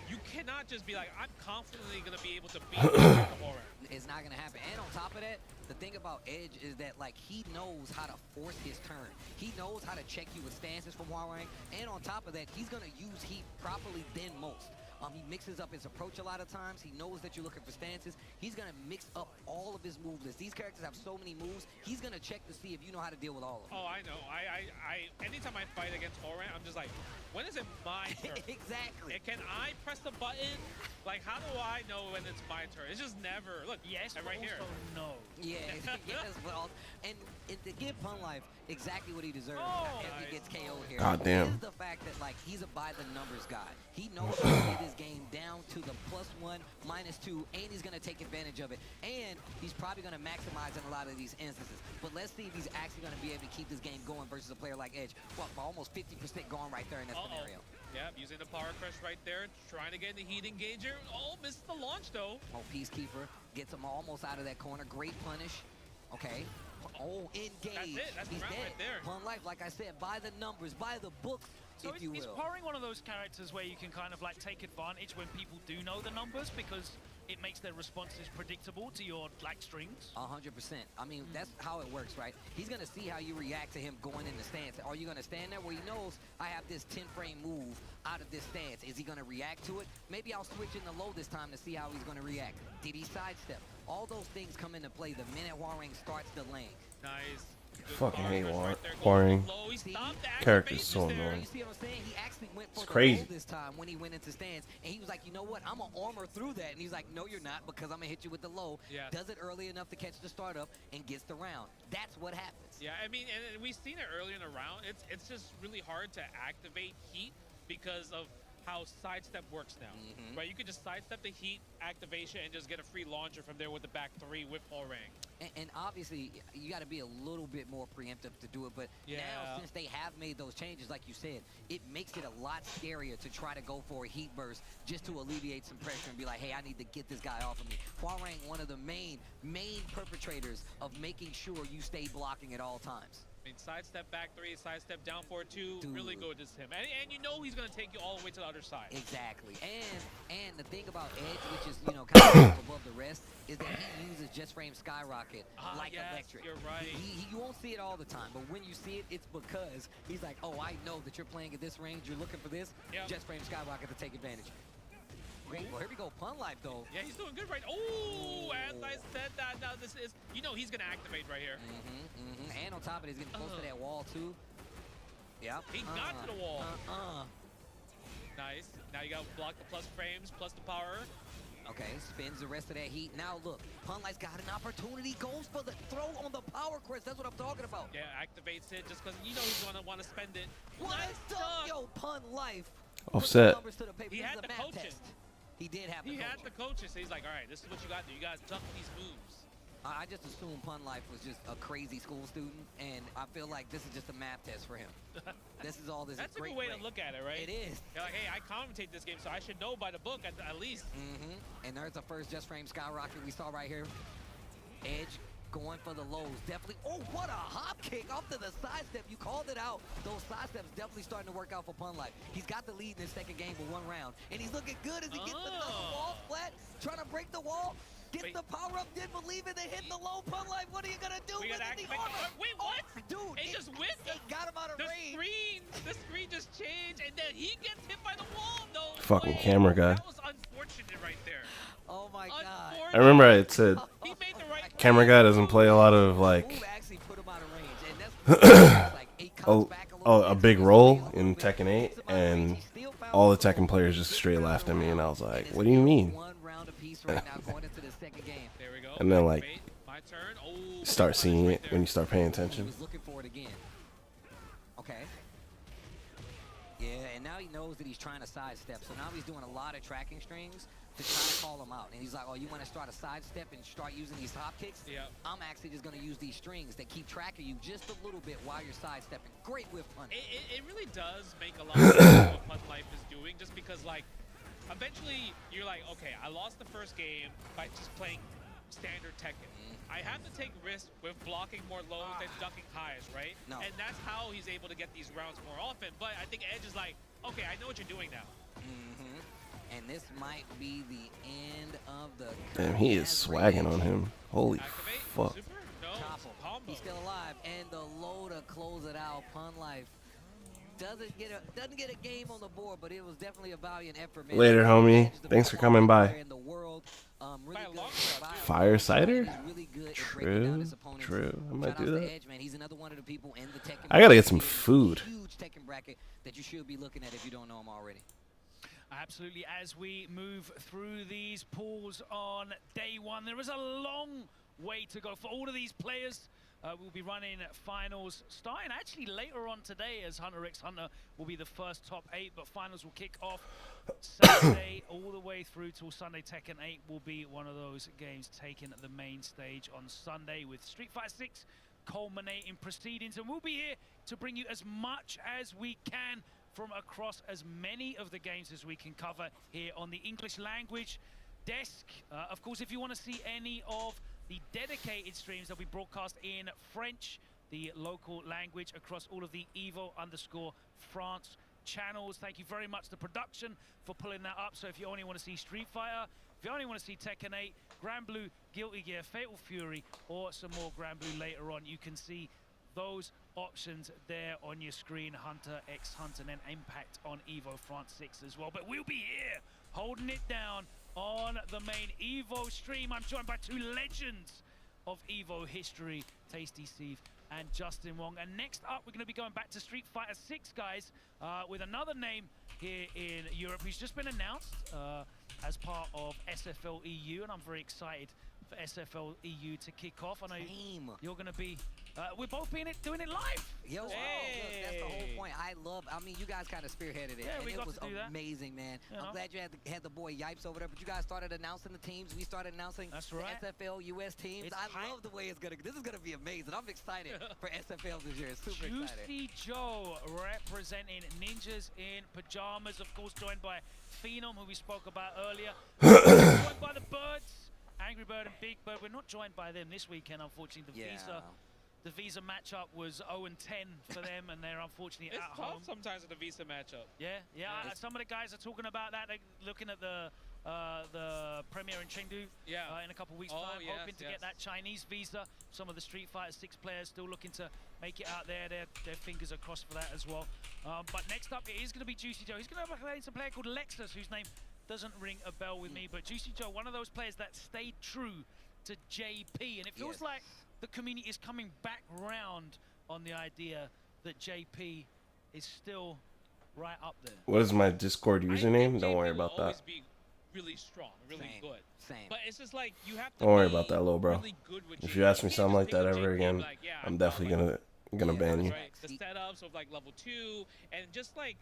you cannot just be like, I'm confidently gonna be able to beat Hwoarang. It's not gonna happen. And on top of that, the thing about Edge is that like he knows how to force his turn. He knows how to check you with stances from Hwoarang. And on top of that, he's gonna use heat properly than most. He mixes up his approach a lot of times. He knows that you're looking for stances. He's gonna mix up all of his move lists. These characters have so many moves. He's gonna check to see if you know how to deal with all of them. Oh, I know. I anytime I fight against Hwoarang, I'm just like, when is it my turn? Exactly. And can I press the button? Like, how do I know when it's my turn? It's just never. Look, Yes, right but here. also no. Yeah, yes, well, and to give Pun Life exactly what he deserves after he gets KO'd here. God damn. Is the fact that like he's a by the numbers guy. He knows how to get his game down to the +1, -2, and he's gonna take advantage of it. And he's probably gonna maximize in a lot of these instances. But let's see if he's actually gonna be able to keep this game going versus a player like Edge. Well, almost 50% gone right there in that scenario. Yeah, using the power crush right there, trying to get in the heat engager. Oh, missed the launch though. Oh, Peacekeeper gets him almost out of that corner. Great punish. Okay. Oh, engage. That's it. That's the He's round dead. right there. Pun Life, like I said, by the numbers, by the book, So if you is will. Hwoarang one of those characters where you can kind of like take advantage when people do know the numbers because it makes their responses predictable to your like strings? 100%. I mean, that's how it works, right? He's going to see how you react to him going in the stance. Are you going to stand there where he knows I have this 10-frame move out of this stance? Is he going to react to it? Maybe I'll switch in the low this time to see how he's going to react. Did he sidestep? All those things come into play the minute Hwoarang starts delaying. Nice. Good Fucking power hate crush right there, Hwoarang. going low. He stopped the Character's activations so there. annoying. You see what I'm saying? He actually went for It's the crazy. low this time when he went into stance. And he was like, you know what? I'm going to armor through that. And he's like, no, you're not, because I'm going to hit you with the low. Yeah. Does it early enough to catch the startup and gets the round. That's what happens. Yeah, I mean, and we've seen it earlier in the round. It's just really hard to activate heat because of how sidestep works now, right? You could just sidestep the heat activation and just get a free launcher from there with the back 3 with Hwoarang. And obviously, you got to be a little bit more preemptive to do it. But Yeah. now, since they have made those changes, like you said, it makes it a lot scarier to try to go for a heat burst just to alleviate some pressure and be like, hey, I need to get this guy off of me. Hwoarang, one of the main perpetrators of making sure you stay blocking at all times. I mean, sidestep back 3, sidestep down 4-2, Dude. really good as him. And you know he's going to take you all the way to the other side. Exactly. And the thing about Edge, which is, you know, kind of above the rest, is that he uses just frame skyrocket like yes, electric. you're right. You won't see it all the time, but when you see it, it's because he's like, oh, I know that you're playing at this range, you're looking for this, Yep. just frame skyrocket to take advantage. Great. Well, here we go. Pun Life, though. Yeah, he's doing good right. Oh, as I said that, now this is, you know he's going to activate right here. And on top of it, he's getting close to that wall, too. Yep. He got to the wall. Uh-uh. Nice. Now you got to block the plus frames, plus the power. Okay, spins the rest of that heat. Now, look, Pun Life's got an opportunity. Goes for the throw on the power crest. That's what I'm talking about. Yeah, activates it just because you know he's going to want to spend it. What Nice a stuff. Yo, Pun Life. Offset. Put the numbers to the paper. He This had is a the math coaching. test. He did have the He had coaching. the coaches, so he's like, all right, this is what you got to do. You got to duck these moves. I just assumed Pun Life was just a crazy school student, and I feel like this is just a math test for him. This is all this That's is a good way to look at it, right? It is. You're like, hey, I commentate this game, so I should know by the book at least. And there's the first just frame skyrocket we saw right here. Edge going for the lows. Definitely. Oh, what a hop kick off to the side step. You called it out. Those side steps definitely starting to work out for Pun Life. He's got the lead in his second game with 1 round. And he's looking good as he gets another wall flat. Trying to break the wall. Gets the power up. Didn't believe it. They hit the low. Pun Life, what are you going to do with the armor? Wait, what? Dude, it just went. It got him out of range. The screen just changed, and then he gets hit by the wall. No Fucking way. camera guy. That was unfortunate right there. Oh my god. I remember I had said He made the right camera guy doesn't play a lot of like actually put him out of range. And that's like 8 comes back a big role in Tekken 8, and all the Tekken players just straight laughed at me, and I was like, "What do you mean?" 1 round apiece right now going into the second game. There we go. And then like My turn. Oh, start seeing it when you start paying attention. He was looking for it again. Okay. Yeah, and now he knows that he's trying to sidestep. So now he's doing a lot of tracking strings to try to call him out. And he's like, oh, you want to start a sidestep and start using these hop kicks? Yeah. I'm actually just going to use these strings that keep tracking you just a little bit while you're sidestepping. Great whiff punch. It really does make a lot of sense what Pun Life is doing, just because like eventually you're like, okay, I lost the first game by just playing standard Tekken. I have to take risks with blocking more lows and ducking highs, right? No. And that's how he's able to get these rounds more often. But I think Edge is like, okay, I know what you're doing now. And this might be the end of the... Damn, he is swagging on him. Holy Activate. fuck. Super? No. Topple. Combo. He's still alive, and the low to close it out. Pun Life doesn't get a game on the board, but it was definitely a valiant effort, man. Later, homie. Thanks for coming by. In the world, really By a good long at shot, Fire cider? He's really good at breaking down his opponents. True. I might Shout do outs to that. Edge, man. He's another one of the people in the Tekken I gotta get bracket. some food. Huge Tekken bracket that you should be looking at if you don't know him already. Absolutely. As we move through these pools on day 1, there is a long way to go for all of these players. We'll be running finals starting actually later on today, as Hunter x Hunter will be the first top 8, but finals will kick off Saturday all the way through till Sunday. Tekken 8 will be one of those games taking the main stage on Sunday, with Street Fighter 6 culminating proceedings, and we'll be here to bring you as much as we can from across as many of the games as we can cover here on the English language desk. Of course, if you want to see any of the dedicated streams, they'll be broadcast in French, the local language, across all of the Evo_France channels. Thank you very much to production for pulling that up. So if you only want to see Street Fighter, if you only want to see Tekken 8, Grand Blue, Guilty Gear, Fatal Fury, or some more Grand Blue later on, you can see those options there on your screen. Hunter x Hunter, and then Impact on Evo France 6 as well. But we'll be here holding it down on the main Evo stream. I'm joined by 2 legends of Evo history, Tasty Steve and Justin Wong. And next up, we're going to be going back to Street Fighter 6, guys, with another name here in Europe who's just been announced as part of SFL EU, and I'm very excited for SFL EU to kick off. I know you're going to be, we're both doing it live. Yo, look, that's the whole point. I mean, you guys kind of spearheaded it, Yeah, and we it got was to do that. amazing, man. You know? I'm glad you had the boy Yipes over there, but you guys started announcing the teams. We started announcing That's right. the SFL US teams. It's I hype. love the way this is gonna be amazing. I'm excited for SFL this year. Super excited. Juicy Joe representing Ninjas in Pajamas, of course, joined by Phenom, who we spoke about earlier. Joined by the Birds, Angry Bird and Big Bird. We're not joined by them this weekend, unfortunately. The Visa matchup was 0-10 for them, and they're unfortunately It's at tough home. sometimes in the Visa matchup. Yeah. Some of the guys are talking about that. They're looking at the premiere in Chengdu in a couple of weeks' time, hoping to get that Chinese visa. Some of the Street Fighter 6 players still looking to make it out there. Their fingers are crossed for that as well. But next up, it is going to be Juicy Joe. He's going to be playing some player called Lexus, whose name doesn't ring a bell with me. But Juicy Joe, one of those players that stayed true to JP, and it feels like the community is coming back round on the idea that JP is still right up there. What is my Discord username? Don't worry about that. Be really strong, really good. Same. But it's just like you have to Don't worry be about that, little bro. really good with If JP. you ask me can't something just like that pick up ever JP again, like, I'm definitely gonna ban you. Right. The setups of like level 2, and just like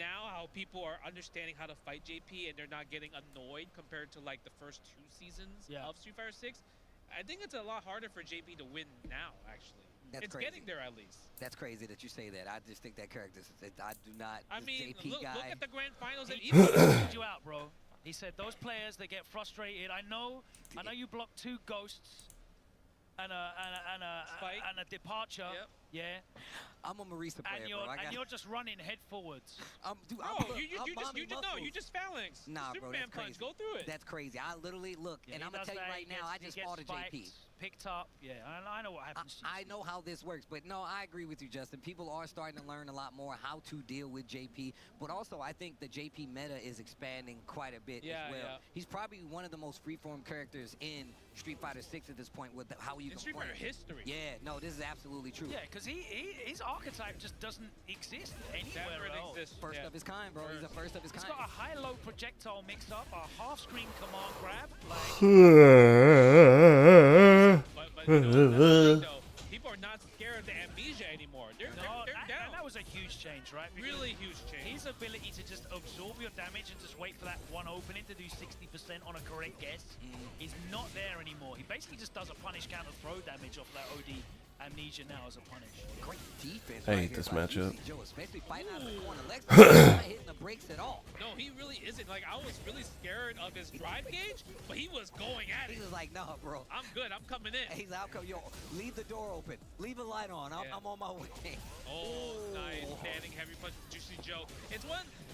now how people are understanding how to fight JP and they're not getting annoyed compared to like the first 2 seasons of Street Fighter 6. I think it's a lot harder for JP to win now, actually. It's crazy. getting there at least. That's crazy that you say that. I just think that character, I do not. I mean, JP look guy. at the grand finals and He even called you out, bro. He said those players that get frustrated. I know you blocked 2 ghosts. and a departure. Yep. Yeah. I'm a Marisa player, And you're just running head forwards. You just phalanx. Nah, bro, Superman that's punch. crazy. Go through it. That's crazy. I literally look, Yeah, and he I'm gonna does tell you that, right now, I he just gets fought a spiked, JP. Picked up. Yeah, I know what happens. I know how this works, but no, I agree with you, Justin. People are starting to learn a lot more how to deal with JP, but also I think the JP meta is expanding quite a bit as well. Yeah. He's probably one of the most freeform characters in Street Fighter 6 at this point with how you In can Street play. Fighter history. Yeah, no, this is absolutely true. Yeah, because his archetype just doesn't exist anywhere Never else. exists. First Yeah. of his kind, bro. He's a first of his He's kind. got a high-low projectile mix-up, a half-screen command grab. Like, But you know, that's the thing, though. People are not scared of the amnesia anymore. They're down. that was a huge change, right? Because Really huge change. his ability to just absorb your damage and just wait for that one opening to do 60% on a correct guess is not there anymore. He basically just does a punish counter throw damage off that OD amnesia now as a punish. Great defense. I right hate here this by matchup. Juicy Joe, especially fighting out of the corner. Lex not hitting the brakes at all. No, he really isn't. Like, I was really scared of his drive gauge, but he was going at He it. was like, nah, bro. I'm good. I'm coming in. He's out. Yo, leave the door open. Leave a light on. Yeah. I'm on my way. Oh, nice. Standing heavy punch, Juicy Joe.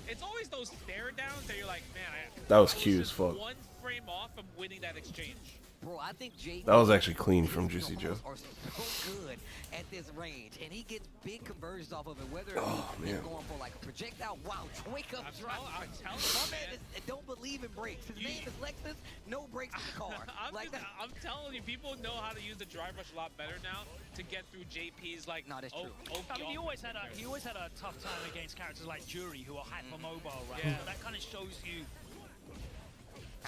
It's always those stare downs that you're like, man, That was I cute as just fuck. one frame off from winning that exchange. Bro, I think Jake. That was actually clean from Juicy Joe. Are so good at this range, and he gets big conversions off of it. Whether he's man. going for like a projectile, wow, wake up, I'm drive. telling My you, man man. don't believe in brakes. His name is Lexus. No brakes in the car. I'm telling you, people know how to use the drive rush a lot better now to get through JP's like. No, that's true. I mean, he always had a tough time against characters like Jury, who are hypermobile, right? Yeah. So that kind of shows you.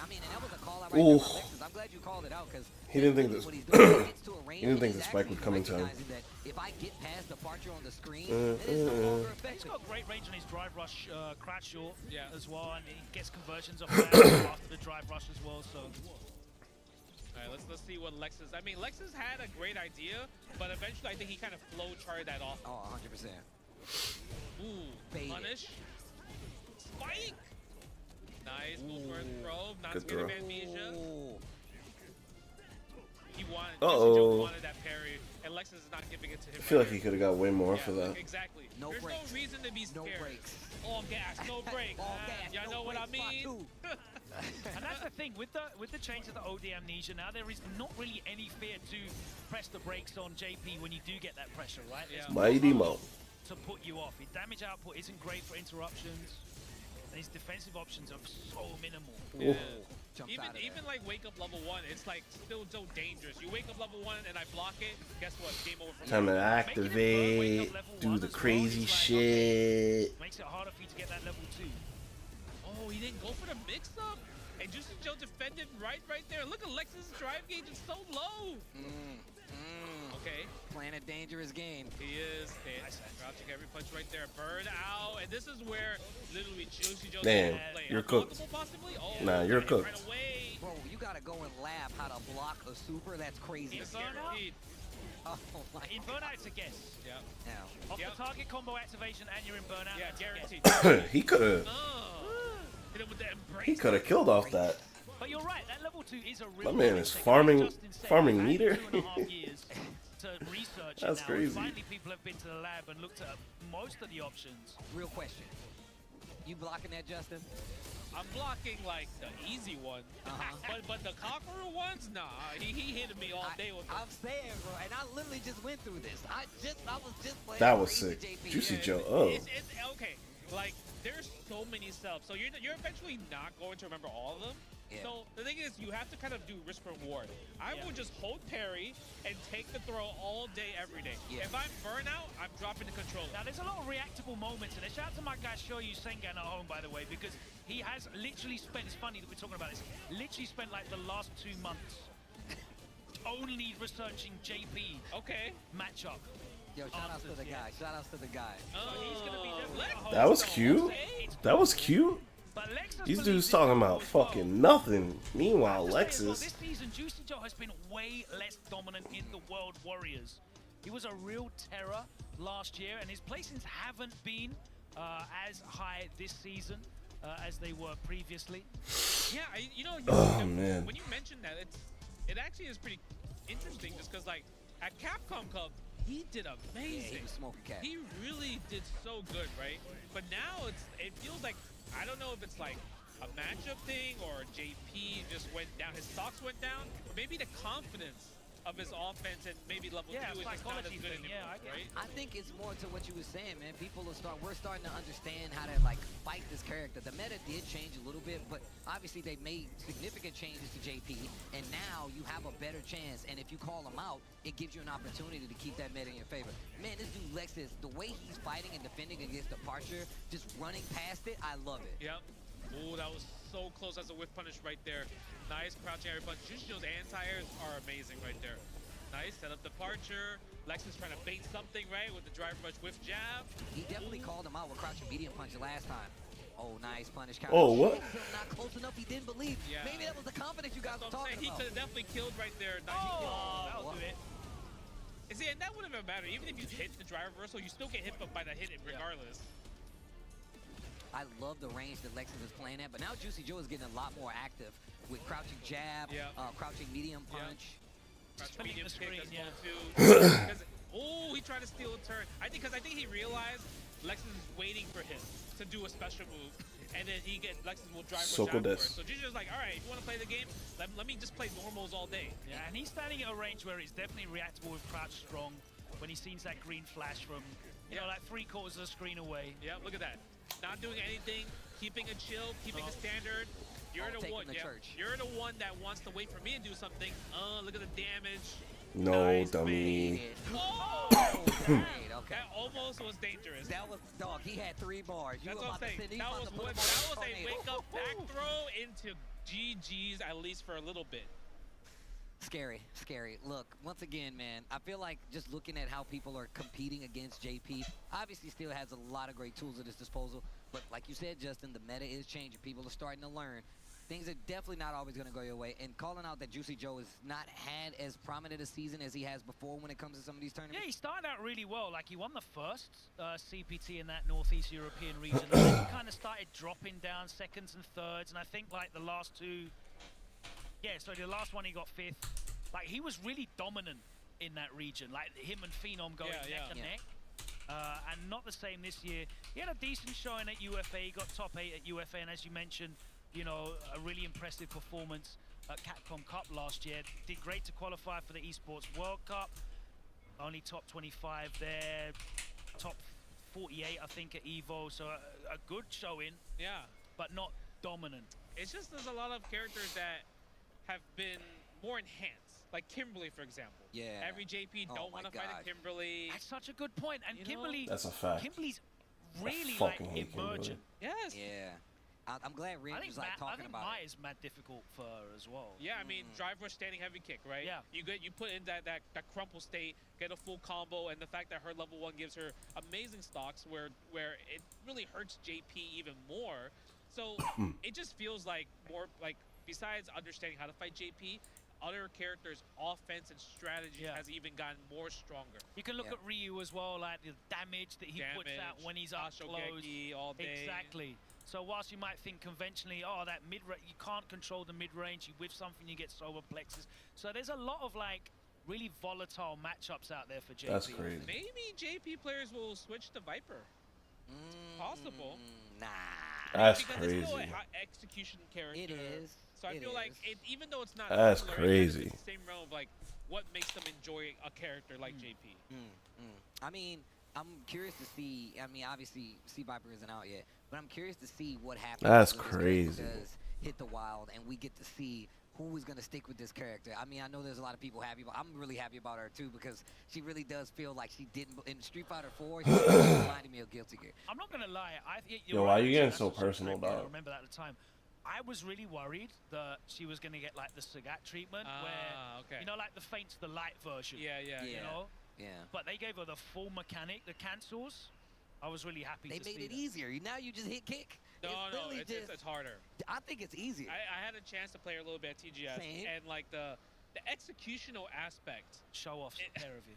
I mean, and that was a call out right there Oof. from Lexus. I'm glad you called it out because He didn't think this. what he's doing, he gets to a range He didn't think and the he's spike would actually come in time. recognizing that if I get past departure on the screen, it is no longer He's effective. got great range on his drive rush crash short as well, and he gets conversions off that after the drive rush as well. So. All right, let's see what Lexus. I mean, Lexus had a great idea, but eventually I think he kind of flow charted that off. Oh, 100%. Ooh, Baited. punish. Spike. Nice, goes for a throw. Not Good scared of throw. amnesia. Oh. He wanted. Uh-oh. Joe wanted that parry, and Lexus is not giving it to him. I feel right like he here. could have got way more for that. Exactly. No There's brakes. no reason to be No scared. brakes. All gas, no brakes. All gas, Y'all no know what I brakes, mean? spot And that's the thing with the change of the OD amnesia. Now there is not really any fear to press the brakes on JP when you do get that pressure, right? Yeah. There's Mighty no Mo. to put you off. His damage output isn't great for interruptions, and his defensive options are so minimal. Yeah. Jumps out of there. Even like wake up level 1, it's like still so dangerous. You wake up level 1 and I block it, guess what? Game over for Time me. to activate, do the crazy shit. Makes it harder for you to get that level 2. Oh, he didn't go for the mix-up? And Juicy Joe defended right there. Look at Lexus' drive gauge, it's so low. Okay. Playing a dangerous game. He is. Crouching every punch right there. Burn out. And this is where literally Juicy Joe Damn, play. you're cooked. Possibly? Oh, Nah, you're right cooked. away. Bro, you gotta go and lab how to block a super. That's crazy. It's Burnout? guaranteed. Oh my In burnout, it's a guess. Yeah. Now. Off Yep. the target combo activation, and you're in burnout. Yeah, that's a guess. guaranteed. He could have. Hit him with the embrace. He could have killed off that. But you're right, that level 2 is a real. My man great is thing. farming- Like Justin said, farming we've had meter. 2.5 years to research it That's now. crazy. And finally, people have been to the lab and looked at most of the options. Real question. You blocking that, Justin? I'm blocking like the easy one, but the Conqueror ones, nah. He hit me all day with them. I'm saying, bro, and I literally just went through this. I was just playing. That was crazy sick. JP. Juicy Yeah, Joe. Oh. It's okay. Like there's so many subs, so you're eventually not going to remember all of them. Yeah. So the thing is, you have to kind of do risk reward. I will just hold parry and take the throw all day, every day. Yeah. If I'm burnout, I'm dropping the controller. Now, there's a lot of reactable moments in it. Shout out to my guy Shoyu Sengan at home, by the way, because he has literally spent, it's funny that we're talking about this, literally spent like the last 2 months only researching JP Okay. matchup. Yo, shout outs to the guy. Shout outs to the guy. He's gonna be there for the whole That was show. cute. That was cute. But Lexus These believes dudes in talking it about as well. fucking nothing. Meanwhile, I have to say as well, Lexus. this season, Juicy Joe has been way less dominant in the World Warriors. He was a real terror last year, and his placings haven't been as high this season as they were previously. Yeah, Oh, man. when you mentioned that, it actually is pretty interesting just because, like, at Capcom Cup, he did amazing. Yeah, he was smoking cat. He really did so good, right? But now it feels like, I don't know if it's like a matchup thing or JP just went down, his stocks went down, or maybe the confidence of his offense and maybe level 2 is just not as good anymore, right? I think it's more to what you were saying, man. We're starting to understand how to like fight this character. The meta did change a little bit, but obviously they made significant changes to JP, and now you have a better chance. And if you call him out, it gives you an opportunity to keep that meta in your favor. Man, this dude Lexus, the way he's fighting and defending against Departure, just running past it, I love it. Yep. Oh, that was so close as a whiff punish right there. Nice crouching air punch. Jushijo's anti-airs are amazing right there. Nice setup departure. Lexus trying to bait something, right, with the driver punch whiff jab. He definitely called him out with crouching medium punch last time. Oh, nice punish. Oh, what? Not close enough. He didn't believe. Yeah. Maybe that was the confidence you guys were talking He about. could have definitely killed right there. That'll do it. And see, and that wouldn't have mattered. Even if you hit the driver reversal, you still get hit by the hit regardless. I love the range that Lexus is playing at, but now Juicy Joe is getting a lot more active with crouching jab, crouching medium punch. Crouching medium the kick screen, as yeah. well too. Oh, he tried to steal a turn. I think he realized Lexus is waiting for him to do a special move, and then Lexus will drive rush afterwards. So Juju's like, all right, if you want to play the game, let me just play normals all day. Yeah, and he's standing at a range where it's definitely reactable with crouch strong when he sees that green flash from, you know, like 3/4 of the screen away. Yeah, look at that. Not doing anything, keeping it chill, keeping a standard. You're the one. You're the one that wants to wait for me to do something. Look at the damage. No, nice dummy. Oh! Okay. That almost was dangerous. That was dog. He had 3 bars. That's what I'm saying. That was a wake-up back throw into GG's, at least for a little bit. Scary, scary. Look, once again, man, I feel like just looking at how people are competing against JP, obviously still has a lot of great tools at his disposal, but like you said, Justin, the meta is changing. People are starting to learn. Things are definitely not always going to go your way, and calling out that Juicy Joe has not had as prominent a season as he has before when it comes to some of these tournaments. Yeah, he started out really well. Like, he won the first CPT in that Northeast European region, and then he kind of started dropping down seconds and thirds, and I think, like, the last two... Yeah, so the last one he got 5th. Like, he was really dominant in that region. Like, him and Phenom going neck and neck. And not the same this year. He had a decent showing at UFA. He got top 8 at UFA, and as you mentioned, you know, a really impressive performance at Capcom Cup last year. Did great to qualify for the Esports World Cup. Only top 25 there. Top 48, I think, at EVO. So a good showing. Yeah. But not dominant. It's just there's a lot of characters that have been more enhanced. Like Kimberly, for example. Yeah. Every JP don't want to fight a Kimberly. That's such a good point. And Kimberly... That's a fact. Kimberly's really, like, emergent. Yes. Yeah. I'm glad Ridge was like talking about Mai is mad difficult for her as well. Yeah, I mean, drive rush standing heavy kick, right? Yeah. You put in that crumple state, get a full combo, and the fact that her level 1 gives her amazing stocks where it really hurts JP even more. So it just feels like more like, besides understanding how to fight JP, other characters' offense and strategy has even gotten more stronger. You can look at Ryu as well, like the damage that he puts out when he's up close. All day. Exactly. So whilst you might think conventionally, oh, that mid-range, you can't control the mid-range, you whiff something, you get solar plexus. So there's a lot of, like, really volatile matchups out there for JP. That's crazy. Maybe JP players will switch to Viper. Possible. Nah. That's because crazy. It's still an execution character. It is. So I feel like, even though it's not That's similar, crazy. It's the same realm of, like, what makes them enjoy a character like JP. I mean, I'm curious to see. I mean, obviously, Sea Viper isn't out yet, but I'm curious to see what happens. That's when this crazy. character does hit the wild, and we get to see who is going to stick with this character. I mean, I know there's a lot of people happy, but I'm really happy about her too because she really does feel like she didn't in Street Fighter 4. She reminded me of Guilty Gear. I'm not gonna lie. Yo, why are you getting so personal, I dog? remember that at the time. I was really worried that she was gonna get like the Sagat treatment, where you know, like the faint to the light version. Yeah. You know. Yeah. But they gave her the full mechanic, the cancels. I was really happy to see They made it that. easier. Now you just hit kick. No, it's harder. I think it's easier. I had a chance to play her a little bit at TGS, Same. and like the executional aspect. Show off, pair of you.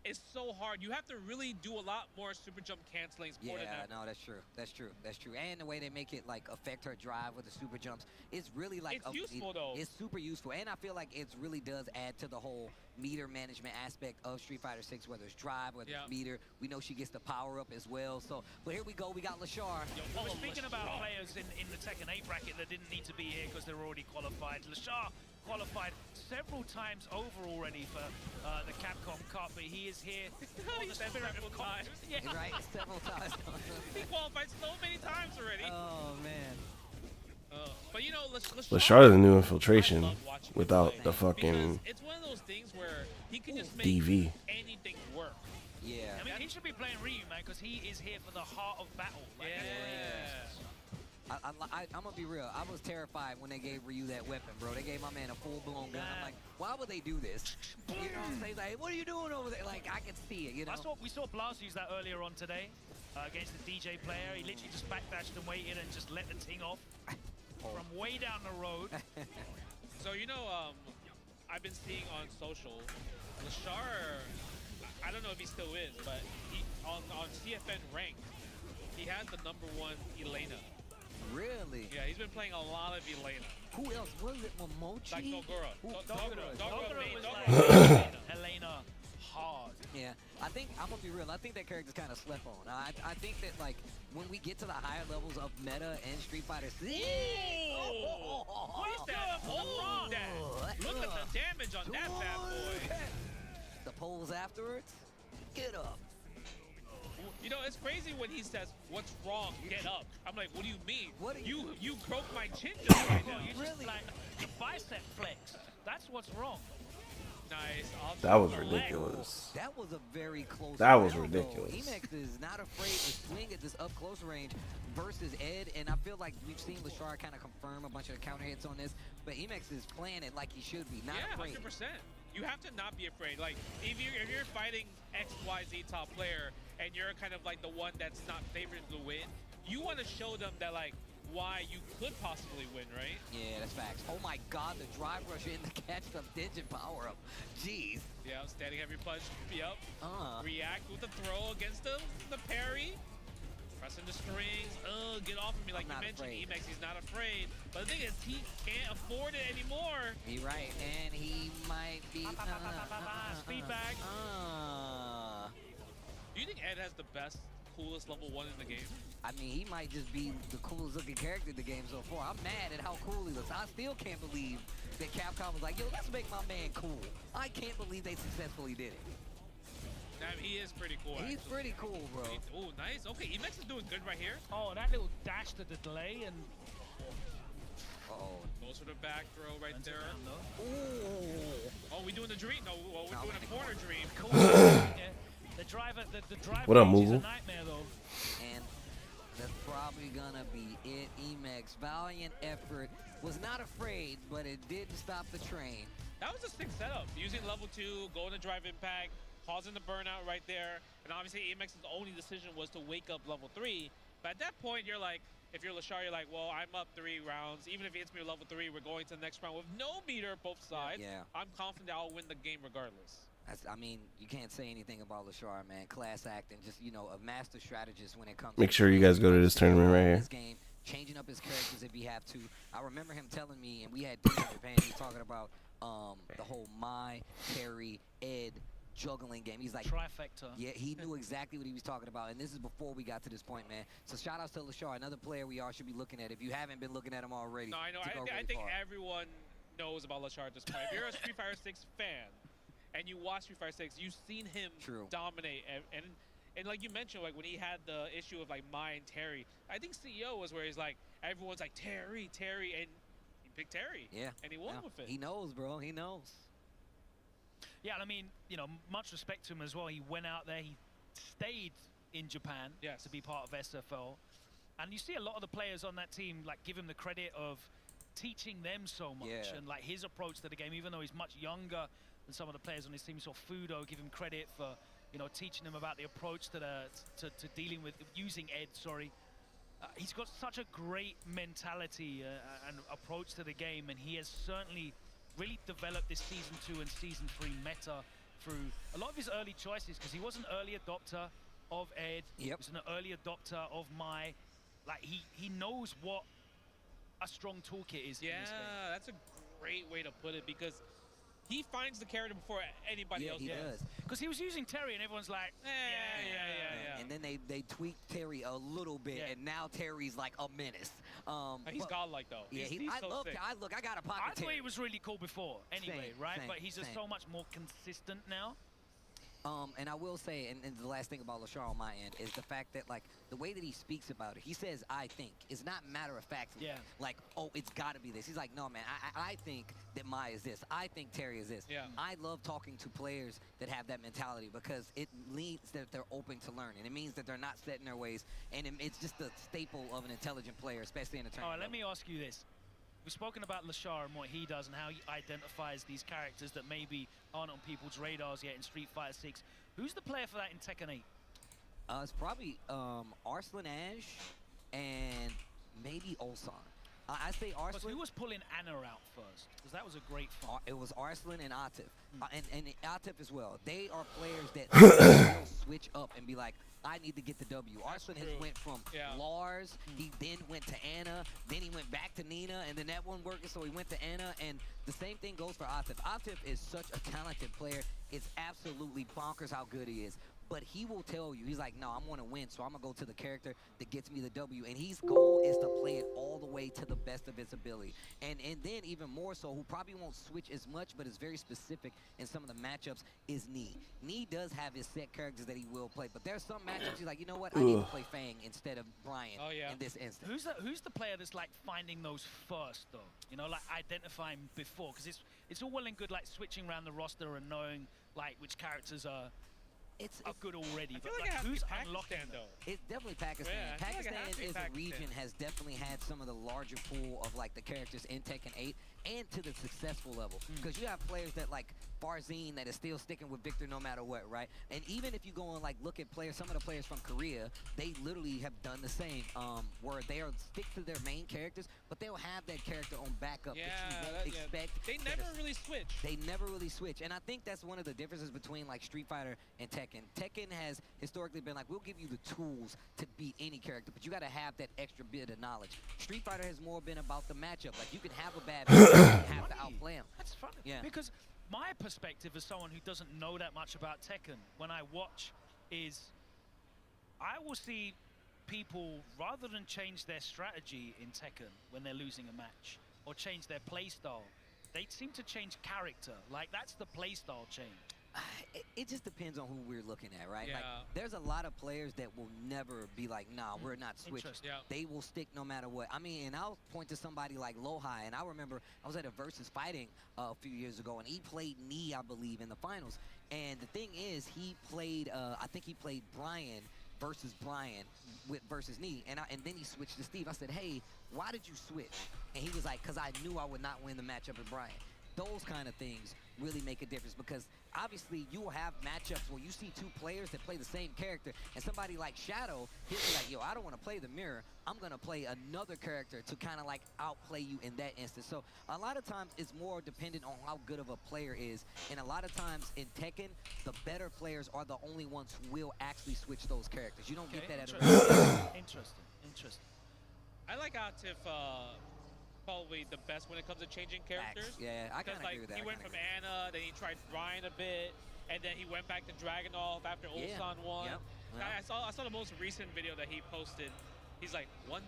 is so hard. You have to really do a lot more super jump cancelings more than Yeah, that. no, that's true. That's true. That's true. And the way they make it like affect her drive with the super jumps, it's really like It's useful, though. It's super useful, and I feel like it really does add to the whole meter management aspect of Street Fighter 6, whether it's drive, whether it's meter. We know she gets the power up as well. So, but here we go. We got Lashar. We're speaking about players in the Tekken 8 bracket that didn't need to be here because they were already qualified. Lashar qualified several times over already for the Capcom Cup, but he is here on the spirit of times. Yeah. Right, several times. He qualified so many times already. Oh man. But you know, Lashar is a new infiltration I love watching him without play the fucking because it's one of those things where he can just make DV. anything work. Yeah. I mean, he should be playing Ryu, man, because he is here for the heart of battle. Like, I'm gonna be real. I was terrified when they gave Ryu that weapon, bro. They gave my man a full-blown gun. I'm like, why would they do this? You know what I'm saying? Like, what are you doing over there? Like, I can see it. You know. we saw Blast use that earlier on today against the DJ player. He literally just backdashed and waited and just let the ting off from way down the road. So you know, I've been seeing on social, Lashar. I don't know if he still is, but he on CFN ranked, he has the #1 Elena. Really? Yeah, he's been playing a lot of Elena. Who else? Was it Momochi? Like Dogura. Dogura was like Elena hard. Yeah, I think I'm gonna be real. I think that character's kind of slept on. I think that like when we get to the higher levels of meta and Street Fighter 6. What is that? Hold that. Look at the damage on that bad boy. The poles afterwards. Get up. You know, it's crazy when he says, "What's wrong? Get up." I'm like, "What do you mean? What you broke my chin just right now." You really like the bicep flex. That's what's wrong. Nice. That was ridiculous. That was a very close. That was round, ridiculous. Though. Emax is not afraid to swing at this up close range versus Ed, and I feel like we've seen Lashar kind of confirm a bunch of the counter hits on this, but Emax is playing it like he should be, not afraid. 100%. You have to not be afraid. Like if you're fighting XYZ top player and you're kind of like the one that's not favored to win, you want to show them that like why you could possibly win, right? Yeah, that's facts. Oh my God, the drive rush in the catch the digit power up. Jeez. Yeah, standing heavy punch. Yep. React with the throw against the parry. Pressing the strings. Get off of me. Like you mentioned, Emax, he's not afraid. But the thing is, he can't afford it anymore. You're right, and he might be. Speed back. Do you think Ed has the best, coolest level 1 in the game? I mean, he might just be the coolest looking character in the game so far. I'm mad at how cool he looks. I still can't believe that Capcom was like, yo, let's make my man cool. I can't believe they successfully did it. I mean, he is pretty cool. He's pretty cool, bro. Oh, nice. Okay, Emax is doing good right here. Oh, that little dash to the delay and. Goes for the back throw right there. Ooh. Oh, we doing the dream? No, we're doing a corner dream. The driver, the driver What up, is a Moogle? nightmare though. And that's probably gonna be it. Emax, valiant effort. Was not afraid, but it didn't stop the train. That was a sick setup. Using level 2, going to drive impact, causing the burnout right there. And obviously, Amex's only decision was to wake up level 3. But at that point, you're like, if you're Lashar, you're like, well, I'm up 3 rounds. Even if he hits me with level 3, we're going to the next round with no meter both sides. Yeah. I'm confident I'll win the game regardless. I mean, you can't say anything about Lashar, man. Class act and just, you know, a master strategist when it comes Make to sure you guys go to this tournament right here. this game, changing up his characters if he have to. I remember him telling me, and we had dinner in Japan, he was talking about the whole Mai, Terry, Ed juggling game. He's like trifecta. Yeah, he knew exactly what he was talking about, and this is before we got to this point, man. So shout outs to Lashar, another player we all should be looking at if you haven't been looking at him already. No, I know. I think everyone knows about Lashar at this point. If you're a Street Fighter 6 fan and you watch Street Fighter 6, you've seen him dominate. And like you mentioned, like when he had the issue of like Mai and Terry, I think CEO was where he's like, everyone's like, Terry, and he picked Terry. Yeah. And he won with it. He knows, bro. He knows. Yeah, I mean, you know, much respect to him as well. He went out there, he stayed in Japan to be part of SFL. And you see a lot of the players on that team, like, give him the credit of teaching them so much. And, like, his approach to the game, even though he's much younger than some of the players on his team. You saw Fudo give him credit for, you know, teaching him about the approach to dealing with, using Ed, sorry. He's got such a great mentality and approach to the game, and he has certainly really developed this Season 2 and Season 3 meta through a lot of his early choices because he was an early adopter of Ed. He was an early adopter of Mai. Like he knows what a strong toolkit is. Yeah, that's a great way to put it because he finds the character before anybody else he does. does. Because he was using Terry and everyone's like, yeah. And then they tweaked Terry a little bit, and now Terry's like a menace. He's godlike though. Yeah, he's I so love. sick. I got a pocket. I thought Terry. he was really cool before, anyway, right? Same, But he's just same. so much more consistent now. And I will say, and the last thing about LaShar on my end is the fact that, like, the way that he speaks about it, he says, I think. It's not matter of fact. Yeah. Like, oh, it's got to be this. He's like, no, man, I think that Mai is this. I think Terry is this. Yeah. I love talking to players that have that mentality because it means that they're open to learning. It means that they're not set in their ways. And it's just the staple of an intelligent player, especially in a tournament. All right, let me ask you this. We've spoken about LaShar and what he does and how he identifies these characters that maybe aren't on people's radars yet in Street Fighter 6. Who's the player for that in Tekken 8? It's probably Arslan Ash and maybe Ulsan. I say Arslan. Who was pulling Anna out first? Because that was a great fight. It was Arslan and Atif. And Atif as well. They are players that will switch up and be like, I need to get the W. Arslan has went from Lars, he then went to Anna, then he went back to Nina, and then that one working, so he went to Anna, and the same thing goes for Atif. Atif is such a talented player. It's absolutely bonkers how good he is. But he will tell you, he's like, no, I'm going to win, so I'm going to go to the character that gets me the W. And his goal is to play it all the way to the best of his ability. And then even more so, who probably won't switch as much, but is very specific in some of the matchups, is Knee. Knee does have his set characters that he will play. But there's some matchups he's like, you know what, I need to play Fang instead of Brian in this instance. Who's the player that's like finding those first, though? You know, like identifying before? Because it's all well and good like switching around the roster and knowing like which characters are good already, but like who's Pakistan, unlocking them? though? It's definitely Pakistan. Yeah, I feel like it Pakistan has to be as a Pakistan. region has definitely had some of the larger pool of like the characters in Tekken 8 and to the successful level. Because you have players that like Farzine that is still sticking with Victor no matter what, right? And even if you go and like look at players, some of the players from Korea, they literally have done the same, where they'll stick to their main characters, but they'll have that character on backup that you won't expect. They never really switch. They never really switch. And I think that's one of the differences between like Street Fighter and Tekken. Tekken has historically been like, we'll give you the tools to beat any character, but you got to have that extra bit of knowledge. Street Fighter has more been about the matchup. Like you can have a bad matchup, you have to outplay him. That's funny. Yeah. Because my perspective as someone who doesn't know that much about Tekken, when I watch, is I will see people, rather than change their strategy in Tekken when they're losing a match, or change their playstyle, they seem to change character. Like, that's the playstyle change. It just depends on who we're looking at, right? Yeah. Like, there's a lot of players that will never be like, nah, we're not switching. Interesting. Yeah. They will stick no matter what. I mean, and I'll point to somebody like Lohai, and I remember I was at a Versus fighting a few years ago, and he played Knee, I believe, in the finals. And the thing is, he played, I think he played Brian versus Brian versus Knee, and then he switched to Steve. I said, hey, why did you switch? And he was like, because I knew I would not win the matchup with Brian. Those kind of things really make a difference because obviously you will have matchups where you see two players that play the same character, and somebody like Shadow, he'll be like, yo, I don't want to play the mirror. I'm going to play another character to kind of like outplay you in that instance. So a lot of times it's more dependent on how good of a player is, and a lot of times in Tekken, the better players are the only ones who will actually switch those characters. You don't get that at all. Interesting. I like Atif probably the best when it comes to changing characters. Yeah, I Because kind of like agree with that. he went from Anna, then he tried Brian a bit, and then he went back to Dragunov after Ulsan won. Yep. I saw the most recent video that he posted. He's like 1-2,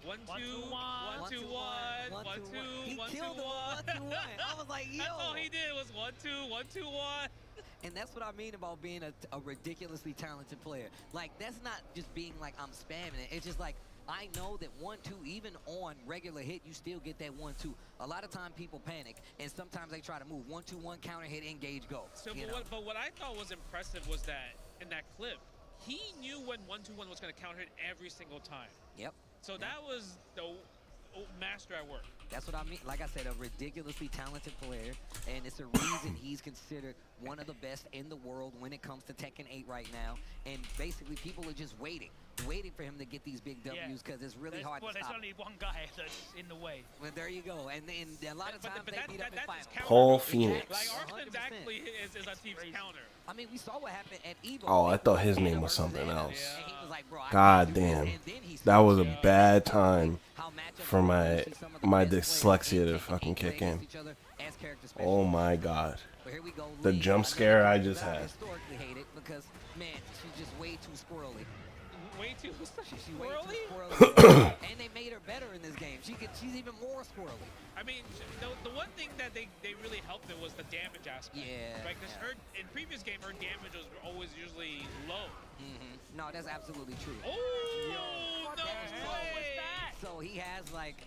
1-2, 1-2, 1, 1-2, 1-2, He killed him 1-2-1. I was like, yo. That's all he did was 1-2, 1-2, 1. And that's what I mean about being a ridiculously talented player. Like, that's not just being like I'm spamming it. It's just like, I know that 1-2, even on regular hit, you still get that 1-2. A lot of time people panic, and sometimes they try to move 1-2-1 counter hit, engage, go. So, but what I thought was impressive was that in that clip, he knew when 1-2-1 was going to counter hit every single time. Yep. So that was the master at work. That's what I mean. Like I said, a ridiculously talented player, and it's a reason he's considered one of the best in the world when it comes to Tekken 8 right now. And basically, people are just waiting. waiting for him to get these big W's because it's really hard to Well, there's stop. only one guy that's in the way. Well, there you go. And a lot of times they beat up in finals. Paul Phoenix. Like Arslan's actually is a team's counter. I mean, we saw what happened at Evo. Oh, I thought his name was something else. And he was like, bro, God damn. That was a bad time for my dyslexia to fucking kick in. Oh my god. The jump scare I just had. Historically hate it because, man, she's just way too squirrely. Way too She's way squirrely? too squirrely. And they made her better in this game. She's even more squirrely. I mean, the one thing that they really helped it was the damage aspect. Yeah. Right, because in previous game, her damage was always usually low. No, that's absolutely true. Oh, no way. So he has like,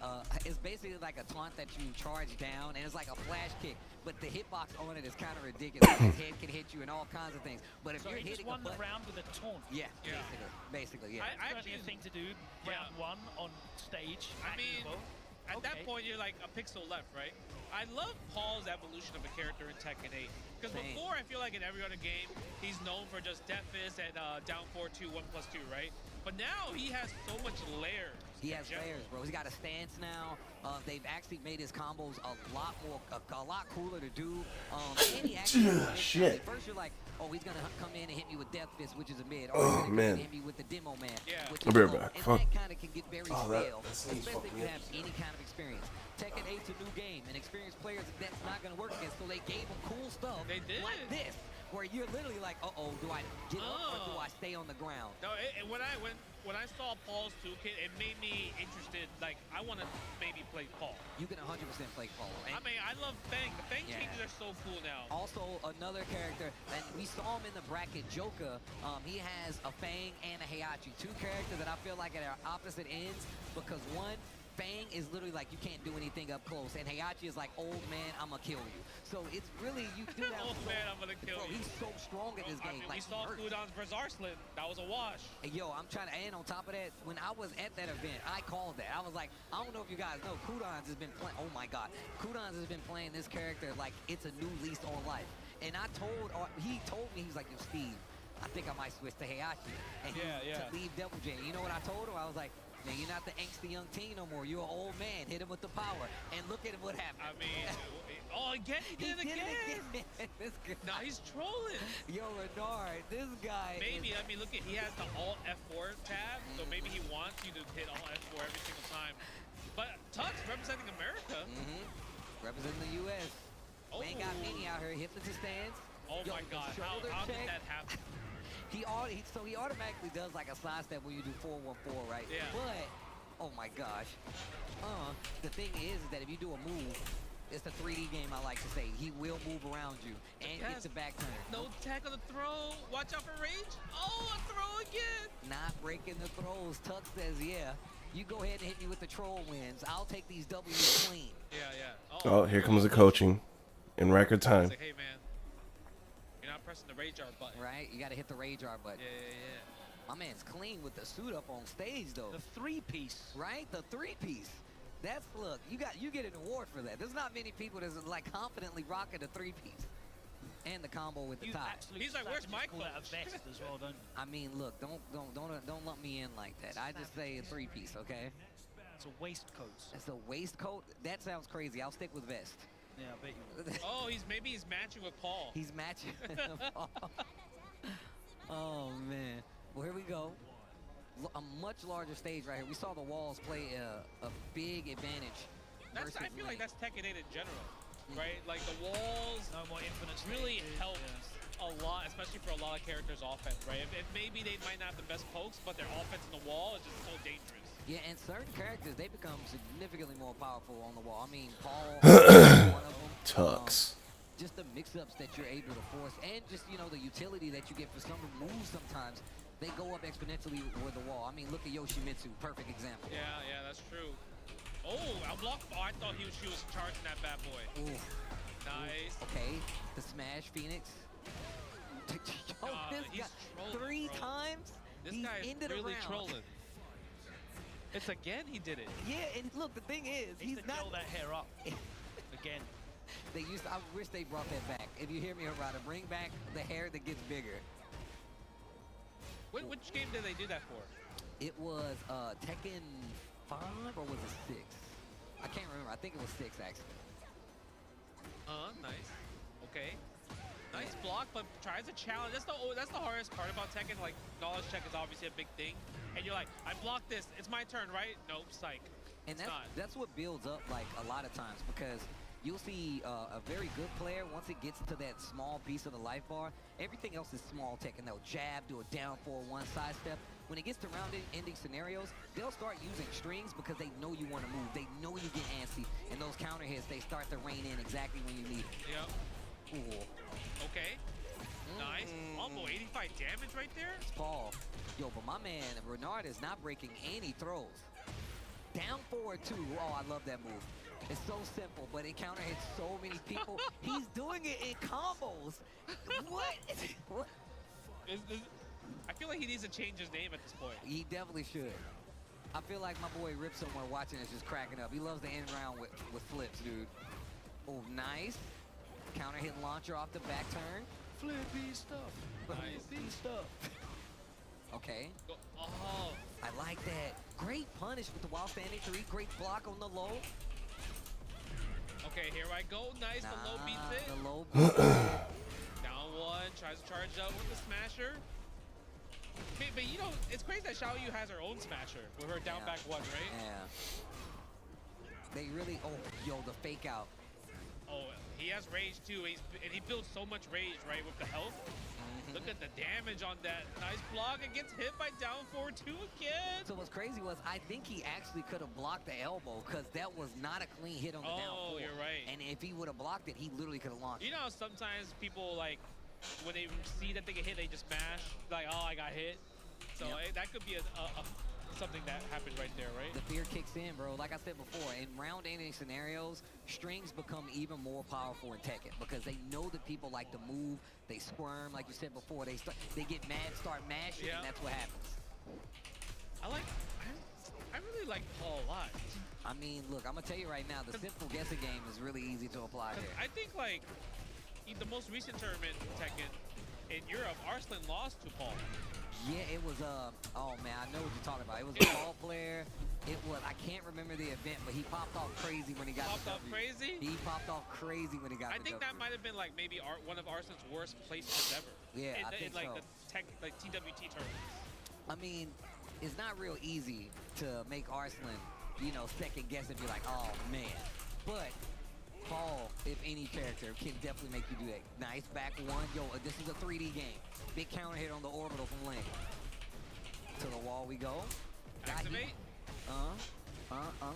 it's basically like a taunt that you charge down, and it's like a flash kick. But the hitbox on it is kind of ridiculous. His head can hit you and all kinds of things. But if So you're he just hitting won a the button, round with a taunt. yeah, basically, yeah. I Certainly actually a thing to do. Round one on stage. I at mean, Evo. at that Okay. point, you're like a pixel left, right? I love Paul's evolution of a character in Tekken 8. Because Same. before, I feel like in every other game, he's known for just death fist and down 4-2, 1+2, right? But now he has so much layers. He has layers, bro. He's got a stance now. They've actually made his combos a lot cooler to do. And he actually Shit. At first you're like, oh, he's gonna come in and hit me with Death Fist, which is a mid. Or Oh, he's gonna come in man. and hit me with the Demo Man. Yeah. Which I'll is be right low. back. And Fuck. that kind of can get very Oh, stale, that seems especially if fucking you good. have any kind of experience. Tekken 8's a new game, and experienced players that's not gonna work against. So they gave him cool stuff They did. like this, where you're literally like, uh-oh, do I get up or do I stay on the ground? No, when I saw Paul's toolkit, it made me interested. Like, I want to maybe play Paul. You can 100% play Paul. I mean, I love Fang. The Fang Yeah. changes are so cool now. Also, another character, and we saw him in the bracket, Joker. He has a Fang and a Heihachi, two characters that I feel like are opposite ends because one, Fang is literally like you can't do anything up close, and Heihachi is like old man, I'm gonna kill you. So it's really you do that. Old man, I'm gonna kill bro, you. He's so strong in this I game. mean, Like, we saw he hurts. Kudans versus Arslan. That was a wash. And yo, I'm trying to, and on top of that, when I was at that event, I called that. I was like, I don't know if you guys know, Kudans has been playing, oh my God. Kudans has been playing this character like it's a new lease on life. And he told me, he's like, yo, Steve, I think I might switch to Heihachi. And to leave Devil J. You know what I told him? I was like, man, you're not the angsty young teen no more. You're an old man. Hit him with the power. And look at what happened. I mean, again, he did it again. This guy. Now he's trolling. Yo, Renard, this guy Maybe, is, I mean, look at, he has the Alt F4 tab, so maybe he wants you to hit Alt F4 every single time. But Tux representing America. representing the U.S. We ain't got many out here. Hypnotist stands. Oh Yo, my the God, shoulder how did check. that happen? He automatically does like a side step when you do 4-1-4, right? Yeah. But, oh my gosh. The thing is that if you do a move, it's a 3D game, I like to say. He will move around you and Yes. get the back turn. No tag on the throw. Watch out for rage. Oh, a throw again. Not breaking the throws. Tux says, yeah. You go ahead and hit me with the troll wins. I'll take these W's clean. Yeah. Oh, here comes the coaching in record It's time. like, hey, man, you're not pressing the rage art button. Right? You got to hit the rage R button. Yeah. My man's clean with the suit up on stage, though. The three-piece. Right? The three-piece. That's, look, you get an award for that. There's not many people that's like confidently rocking the three-piece. And the combo with the You top. absolute He's like, where's my call that a coach? vest as well, don't you? I mean, look, don't lump me in like that. I just say a three-piece, okay? It's a waistcoat. It's a waistcoat. That sounds crazy. I'll stick with vest. Yeah, I bet you. Oh, maybe he's matching with Paul. He's matching. Oh man. Well, here we go. A much larger stage right here. We saw the walls play a big advantage. I versus feel like Link. that's Tekken 8 in general, right? Like the walls No more infinite really stages, help yeah. a lot, especially for a lot of characters' offense, right? If maybe they might not have the best pokes, but their offense in the wall is just so dangerous. Yeah, and certain characters, they become significantly more powerful on the wall. I mean, Paul, one of them. Tux. Just the mix-ups that you're able to force, and just, you know, the utility that you get for some moves sometimes, they go up exponentially with the wall. I mean, look at Yoshimitsu, perfect example. Yeah, that's true. Oh, I blocked. Oh, I thought she was charging that bad boy. Ooh. Nice. Okay, the smash Phoenix. Yo, this he's guy, trolling, 3 bro. times, This he guy is ended really around. trolling. It's again he did it. Yeah, and look, the thing is, He's he's to not. gel that hair up. Again. I wish they brought that back. If you hear me, Harada, bring back the hair that gets bigger. Which game did they do that for? It was Tekken 5 or was it 6? I can't remember. I think it was 6 actually. Nice. Okay. Nice block, but tries to challenge. That's the hardest part about Tekken. Like, knowledge check is obviously a big thing. And you're like, I blocked this. It's my turn, right? Nope, psych. And that's what builds up like a lot of times, because you'll see a very good player, once it gets to that small piece of the life bar, everything else is small tech, and they'll jab, do a down forward, one side step. When it gets to round-ending scenarios, they'll start using strings because they know you want to move. They know you get antsy, and those counter hits, they start to rein in exactly when you need it. Yep. Ooh. Okay. Nice. Almost 85 damage right there. It's Paul. Yo, but my man, Renard is not breaking any throws. Down forward, too. Oh, I love that move. It's so simple, but it counter hits so many people. He's doing it in combos. What? What? I feel like he needs to change his name at this point. He definitely should. I feel like my boy Rip somewhere watching is just cracking up. He loves to end round with flips, dude. Oh, nice. Counter hit launcher off the back turn. Flippy stuff. Nice. Flippy stuff. Okay. Oh. I like that. Great punish with the while standing 3. Great block on the low. Okay, here I go. Nice. The low beats it. The low beats it. Down one. Tries to charge up with the smasher. But you know, it's crazy that Xiao Yu has her own smasher with her down back one, right? Yeah. They really, oh, yo, the fake out. Oh, he has rage too, and he builds so much rage, right, with the health. Look at the damage on that. Nice block, and gets hit by down forward 2 again. So what's crazy was I think he actually could have blocked the elbow, because that was not a clean hit on the down four. Oh, you're right. And if he would have blocked it, he literally could have launched You know how sometimes people, like, when they see that they get hit, they just mash? Like, oh, I got hit. So that could be something that happened right there, right? The fear kicks in, bro. Like I said before, in round-ending scenarios, strings become even more powerful in Tekken because they know that people like to move, they squirm, like you said before, they get mad, start mashing, and that's what happens. I really like Paul a lot. I mean, look, I'm gonna tell you right now, the simple guessing game is really easy to apply here. I think, like, the most recent tournament Tekken in Europe, Arslan lost to Paul. Yeah, it was, oh man, I know what you're talking about. It was a ball player. It was, I can't remember the event, but he popped off crazy when he got the W. Popped off crazy? He popped off crazy when he got the W. I think that might have been, like, maybe one of Arslan's worst placements ever. Yeah, I think like, so. the TWT tournaments. I mean, it's not real easy to make Arslan, you know, second guess and be like, oh man. But Paul, if any character, can definitely make you do that. Nice back one. Yo, this is a 3D game. Big counter hit on the orbital from Link. To the wall we go. Activate.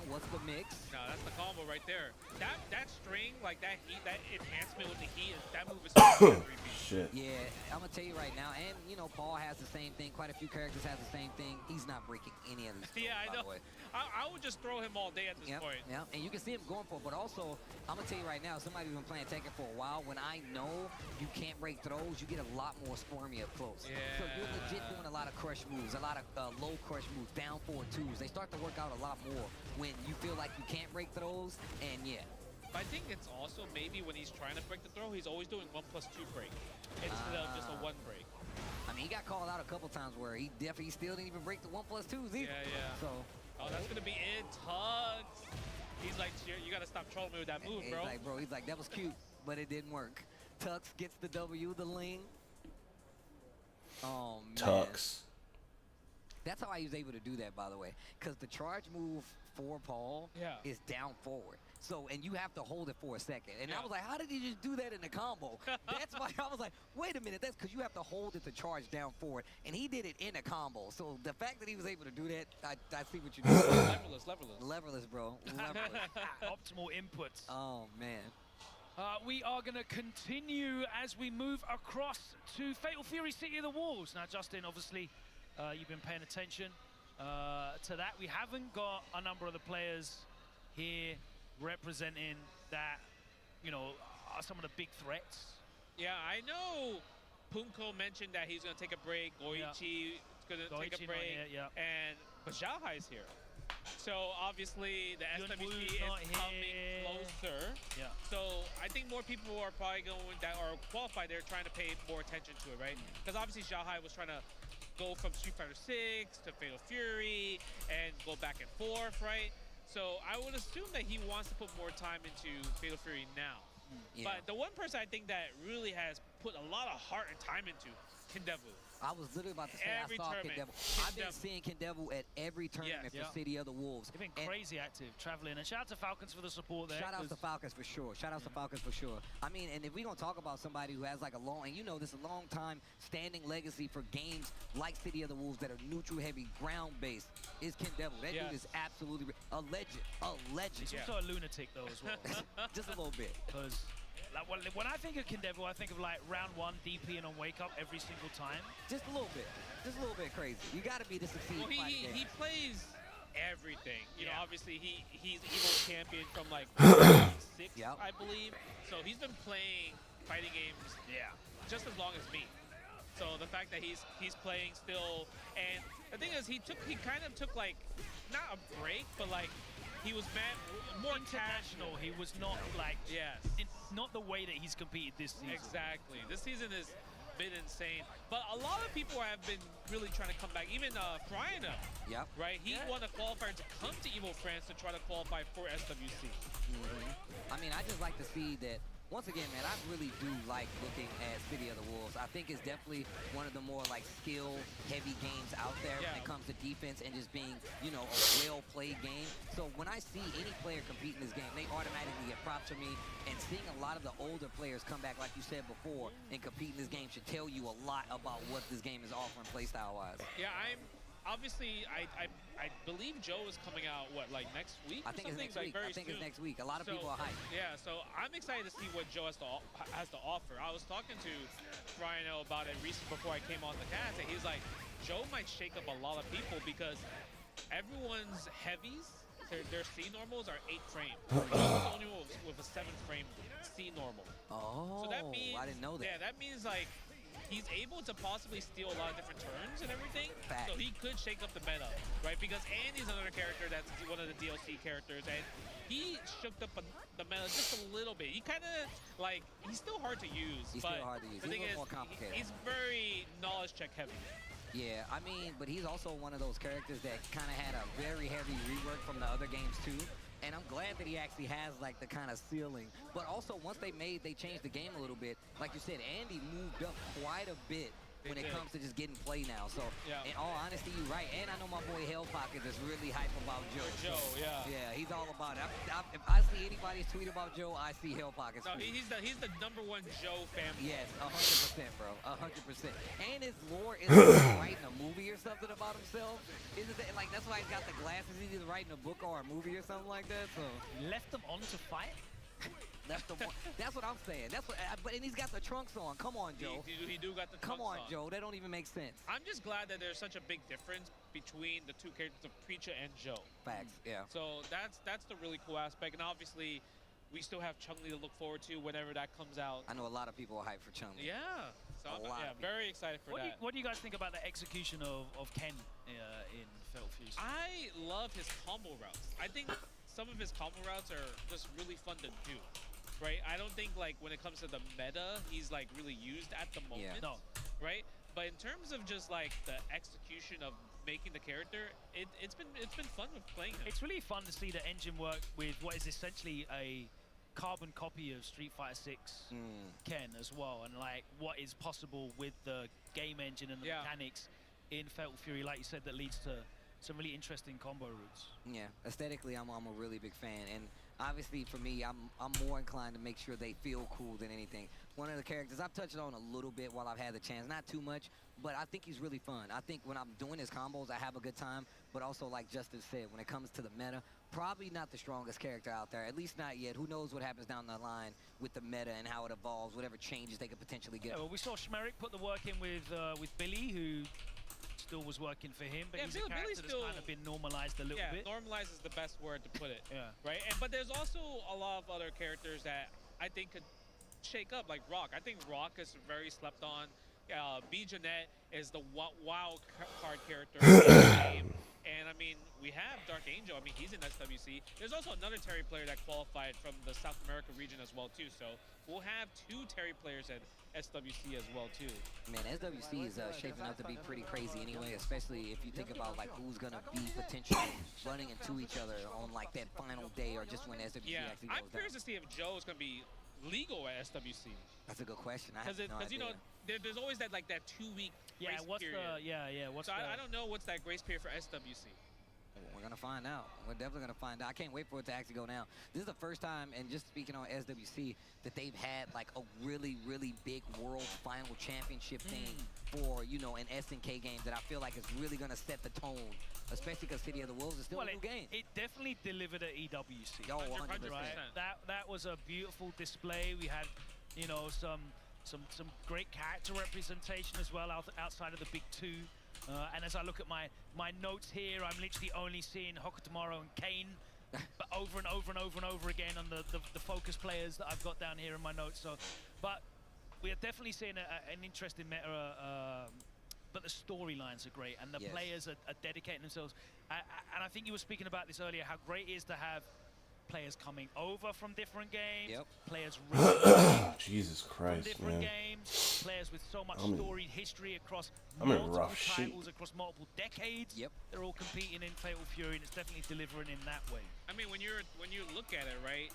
What's the mix? No, that's the combo right there. That string, like that heat, that enhancement with the heat, that move is so Shit. Yeah, I'm gonna tell you right now, and you know, Paul has the same thing. Quite a few characters have the same thing. He's not breaking any of these. Yeah, I know. I would just throw him all day at this point. Yeah, and you can see him going for it. But also, I'm gonna tell you right now, somebody who's been playing Tekken for a while, when I know you can't break throws, you get a lot more squirmy up close. Yeah. So you're legit doing a lot of crush moves, a lot of low crush moves, down forward twos. They start to work out a lot more when you feel like you can't break throws, and yeah. But I think it's also maybe when he's trying to break the throw, he's always doing 1+2 break instead of just a 1 break. I mean, he got called out a couple times where he definitely still didn't even break the 1+2s either. Yeah. So. Oh, that's gonna be it. Tugs. He's like, you gotta stop trolling me with that move, bro. He's like, that was cute, but it didn't work. Tux gets the W, the Ling. Oh man. Tux. That's how I was able to do that, by the way, because the charge move for Paul is down forward. So, and you have to hold it for a second. And I was like, how did he just do that in the combo? That's why I was like, wait a minute, that's because you have to hold it to charge down forward. And he did it in a combo. So the fact that he was able to do that, I see what you do. Leverless, bro. Leverless. Optimal inputs. Oh, man. We are going to continue as we move across to Fatal Fury City of the Wolves. Now, Justin, obviously, you've been paying attention to that. We haven't got a number of the players here representing that, you know, are some of the big threats. Yeah, I know Punko mentioned that he's going to take a break. Goichi is going to take a break. But Xiaohai's here. So obviously the SWC is coming closer. Yeah. So I think more people are probably going that are qualified. They're trying to pay more attention to it, right? Because obviously Xiaohai was trying to go from Street Fighter 6 to Fatal Fury and go back and forth, right? So I would assume that he wants to put more time into Fatal Fury now. Yeah. But the one person I think that really has put a lot of heart and time into, Kindevu. I was literally about to say Every I saw tournament, Kindevu. I've been Kindevu. seeing Kindevu at every tournament Yes. for City of the Wolves. They've been And crazy active, traveling. And shout out to Falcons for the support there. shout out to 'cause Falcons for sure. Shout out to Falcons for sure. I mean, and if we're going to talk about somebody who has like a long, and you know this, a long time standing legacy for games like City of the Wolves that are neutral heavy, ground based, is Kindevu. That dude is absolutely a legend. A legend. He's also a lunatic, though, as well. Just a little bit. Because like, when I think of Kindevu, I think of like round 1 DP and on wake up every single time. Just a little bit. Just a little bit crazy. You got to be to succeed. Well, in fighting he games. plays everything. You know, Yeah. obviously he's Evo champion from like 6, Yep. I believe. So he's been playing fighting games just as long as me. So the fact that he's playing still, and the thing is he kind of took like not a break, but like he was more International. He was not like not the way that he's competed this season. Exactly. This season has been insane. But a lot of people have been really trying to come back. Even Frino, right? He won a qualifier to come to Evo France to try to qualify for SWC. I mean, I just like to see that. Once again, man, I really do like looking at City of the Wolves. I think it's definitely one of the more like skill-heavy games out there when it comes to defense and just being, you know, a well-played game. So when I see any player compete in this game, they automatically get props from me. And seeing a lot of the older players come back, like you said before, and compete in this game should tell you a lot about what this game is offering playstyle-wise. Yeah, obviously, I believe Joe is coming out, like next week? I think it's next week. I think it's next week. A lot of people are hyped. Yeah, so I'm excited to see what Joe has to offer. I was talking to Frino about it recently before I came on the cast, and he's like, Joe might shake up a lot of people because everyone's heavies, their C normals are 8 frames. He's the only one with a 7 frame C normal. Oh, so that means, I didn't know that. Yeah, that means like he's able to possibly steal a lot of different turns and everything. Fact. So he could shake up the meta, right? Because Andy's another character that's one of the DLC characters, and he shook up the meta just a little bit. He kind of, like, he's still hard to use. He's but still hard to use. The He's thing a is, little more complicated. he's very knowledge check heavy. Yeah, I mean, but he's also one of those characters that kind of had a very heavy rework from the other games too. And I'm glad that he actually has like the kind of ceiling. But also once they changed the game a little bit, like you said, Andy moved up quite a bit when it comes to just getting play now. So in all honesty, you're right. And I know my boy Hell Pocket is really hype about Joe. Yeah, he's all about it. If I see anybody's tweet about Joe, I see Hell Pocket's No, tweet. he's the #1 Joe fan. Yes, 100%, bro. 100%. And his lore is like writing a movie or something about himself. Isn't that like that's why he's got the glasses? He's either writing a book or a movie or something like that. So Left them on to fight? that's the one. That's what I'm saying. That's what. But and he's got the trunks on. Come on, Joe. He do got the Come trunks on, Joe. That don't even make sense. I'm just glad that there's such a big difference between the two characters of Preacher and Joe. Facts. Yeah. So that's the really cool aspect, and obviously we still have Chun-Li to look forward to whenever that comes out. I know a lot of people are hyped for Chun-Li. Yeah, so I'm lot. very excited for that. What do you guys think about the execution of Ken in Fatal Fury? I love his combo routes. I think some of his combo routes are just really fun to do. Right? I don't think like when it comes to the meta, he's like really used at the moment. No. Right? But in terms of just like the execution of making the character, it's been fun with playing him. It's really fun to see the engine work with what is essentially a carbon copy of Street Fighter 6 Ken as well, and like what is possible with the game engine and the mechanics in Fatal Fury, like you said, that leads to some really interesting combo routes. Yeah, aesthetically, I'm a really big fan, and obviously for me, I'm more inclined to make sure they feel cool than anything. One of the characters I've touched on a little bit while I've had the chance, not too much, but I think he's really fun. I think when I'm doing his combos, I have a good time, but also like Justin said, when it comes to the meta, probably not the strongest character out there, at least not yet. Who knows what happens down the line with the meta and how it evolves, whatever changes they could potentially get. Yeah, well, we saw Schmerick put the work in with Billy, who still was working for him, but he's a character that's kind of been normalized a little bit. Yeah, normalized is the best word to put it. Yeah. Right? But there's also a lot of other characters that I think could shake up, like Rock. I think Rock is very slept on. B. Jeanette is the wild card character in the game. And I mean, we we have Dark Angel. I mean, he's in SWC. There's also another Terry player that qualified from the South America region as well, too. So we'll have 2 Terry players at SWC as well, too. Man, SWC is shaping up to be pretty crazy anyway, especially if you think about like who's gonna be potentially running into each other on like that final day or just when SWC Yeah, actually I'm goes curious down. to see if Joe is going to be legal at SWC. That's a good question. Because you know, there's always that 2-week Yeah, grace what's period. what's So the I don't know what's that grace period for SWC. We're gonna find out. We're definitely gonna find out. I can't wait for it to actually go down. This is the first time, and just speaking on SWC, that they've had like a really, really big world final championship thing for, you know, an SNK game that I feel like is really gonna set the tone, especially because City of the Wolves is still a new game. It definitely delivered at EWC. Oh, 100%. Right? That was a beautiful display. We had, you know, some great character representation as well outside of the big 2. And as I look at my notes here, I'm literally only seeing Hokutomaro and Kane, but over and over and over and over again on the focus players that I've got down here in my notes. So, but we are definitely seeing an interesting meta. But the storylines are great, and the players are dedicating themselves. And I think you were speaking about this earlier, how great it is to have players coming over from different games, players Jesus from Christ, different man. games, players with so much storied history across I'm in multiple rough shape. titles, across multiple decades. Yep. They're all competing in Fatal Fury, and it's definitely delivering in that way. I mean, when you look at it, right?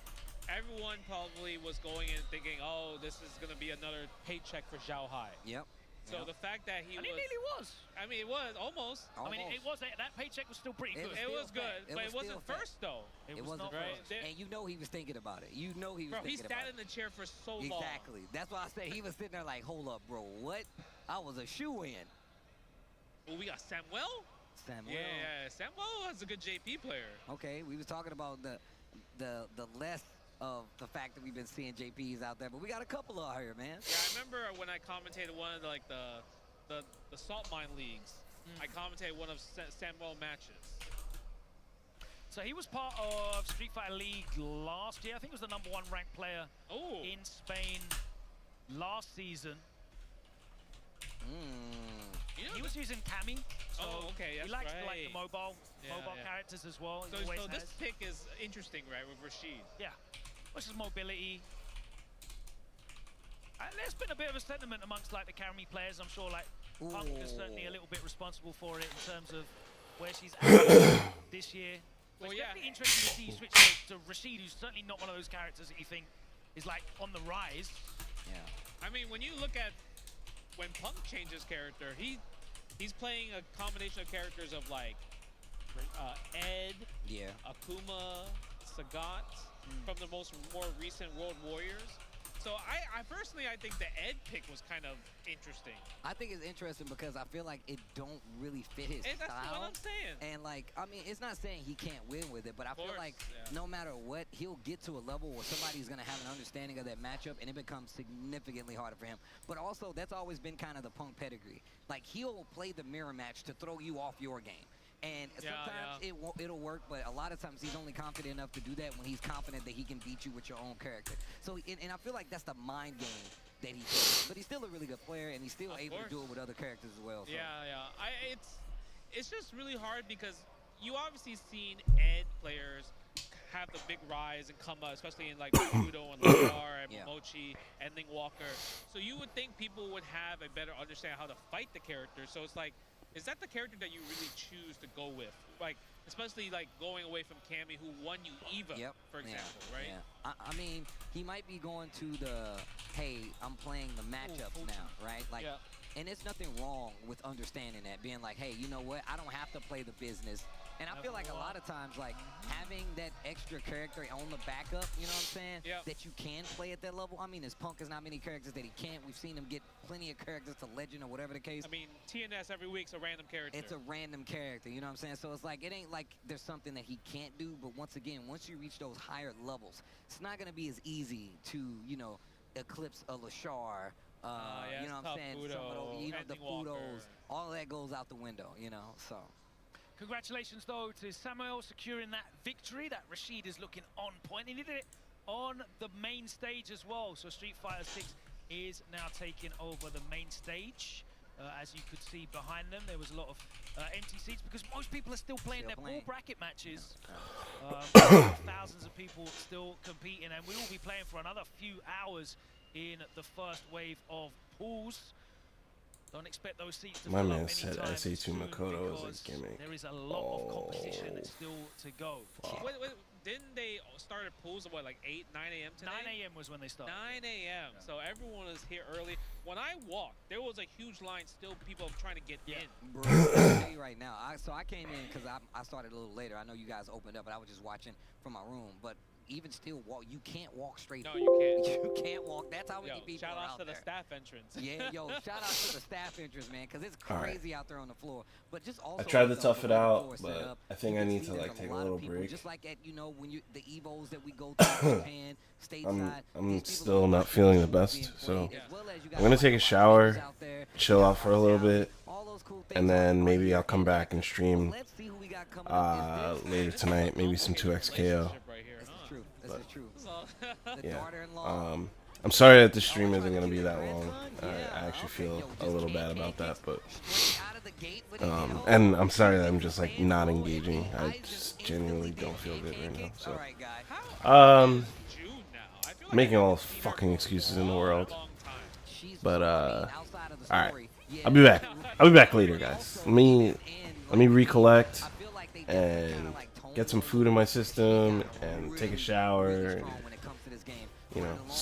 Everyone probably was going in thinking, oh, this is going to be another paycheck for Zhao Hai. Yep. So the fact that he And was, it nearly was. I mean, it was almost. I mean, it was that paycheck was still pretty good. It was good, It but was it wasn't still fat. first though. It It was wasn't not right. first. And you know he was thinking about it. You know he was Bro, he thinking about sat in it. the chair for so long. Exactly. That's why I said he was sitting there like, hold up, bro. What? I was a shoe-in. Well, we got Samuel. Samuel. Yeah, Samuel is a good JP player. Okay, we was talking about the less of the fact that we've been seeing JPs out there, but we got a couple out here, man. Yeah, I remember when I commentated one of the salt mine leagues. I commentated one of Samuel matches. So he was part of Street Fighter League last year. I think he was the #1 ranked player in Spain last season. You know, He was using Cammy. So okay, he that's likes right. the mobile characters as well. So, He always so this has. pick is interesting, right, with Rashid? Yeah, which is mobility. And there's been a bit of a sentiment amongst like the Camry players. I'm sure like Punk is certainly a little bit responsible for it in terms of where she's at this year. But it's definitely interesting to see you switch to Rashid, who's certainly not one of those characters that you think is like on the rise. Yeah. I mean, when you look at when Punk changes character, he's playing a combination of characters of like Ed, Akuma, Sagat, from the more recent World Warriors. So I personally, I think the Ed pick was kind of interesting. I think it's interesting because I feel like it don't really fit his That's style. what I'm saying. And like, I mean, it's not saying he can't win with it, but I feel like no matter what, he'll get to a level where somebody's gonna have an understanding of that matchup, and it becomes significantly harder for him. But also, that's always been kind of the Punk pedigree. Like, he'll play the mirror match to throw you off your game. And sometimes it'll work, but a lot of times he's only confident enough to do that when he's confident that he can beat you with your own character. So, and I feel like that's the mind game that he plays. But he's still a really good player, and he's still able to do it with other characters as well. So. Yeah. It's just really hard because you obviously seen Ed players have the big rise and come up, especially in like Naruto and Lar and Momochi and Ling Walker. So you would think people would have a better understanding how to fight the character. So it's like, is that the character that you really choose to go with? Like, especially like going away from Cammy, who won you EVA, for example, right? Yeah. I mean, he might be going to the, hey, I'm playing the matchups now, right? Like, and there's nothing wrong with understanding that, being like, hey, you know what? I don't have to play the business. And I feel like a lot of times, like, having that extra character on the backup, you know what I'm saying? That you can play at that level. I mean, as Punk, there's not many characters that he can't. We've seen him get plenty of characters to Legend or whatever the case. I mean, TNS every week's a random character. It's a random character, you know what I'm saying? So it's like, it ain't like there's something that he can't do. But once again, once you reach those higher levels, it's not going to be as easy to, you know, eclipse a Lashar. You know what I'm saying? Fudo, some of those, you know, the Walker. Fudos, all of that goes out the window, you know, so. Congratulations, though, to Samuel securing that victory. That Rashid is looking on point. He did it on the main stage as well. So Street Fighter 6 is now taking over the main stage. As you could see behind them, there was a lot of empty seats because most people are still playing their pool bracket matches. Thousands of people still competing, and we will be playing for another few hours in the first wave of pools. Don't expect those seats to My fill man up said anytime SA2 soon Makoto is because a gimmick. there is a lot of competition still to go. Wait, didn't they start at pools at what, like 8, 9 a.m. today? 9 a.m. was when they started. 9 a.m. So everyone is here early. When I walked, there was a huge line. Still, people trying to get in. Bro, I'll tell you right now. So I came in because I started a little later. I know you guys opened up, but I was just watching from my room. But even still, you can't walk straight. No, you can't. You can't walk. That's how many people shout are out out to there. the staff entrance. Yeah, yo, shout out to the staff entrance, man, because it's crazy out there on the floor. But just also, I tried to with tough the it way the out, floor is but set up, I think you I can need see to there's like take a lot of little people, break. Just like at when the Evos that we go through in Japan, stateside. I'm still not feeling the best, so I'm gonna take a got shower, out there, chill out for a little bit, all those cool things and then are maybe here I'll come in back and Japan. stream Let's see who we got coming up. later tonight, maybe some 2XKO. Relationship right here, This huh? is true. This is true. So- The Yeah. daughter-in-law. I'm sorry that the stream isn't gonna be that long. I actually feel a little bad about that, but and I'm sorry that I'm just like not engaging. I just genuinely don't feel good right now. So June now. I feel like making I all haven't the seen her fucking for excuses in the a world. long time. But all right, I'll be back. I'll be back later, guys. Let me recollect and get some food in my system and take a shower. And, you know, start.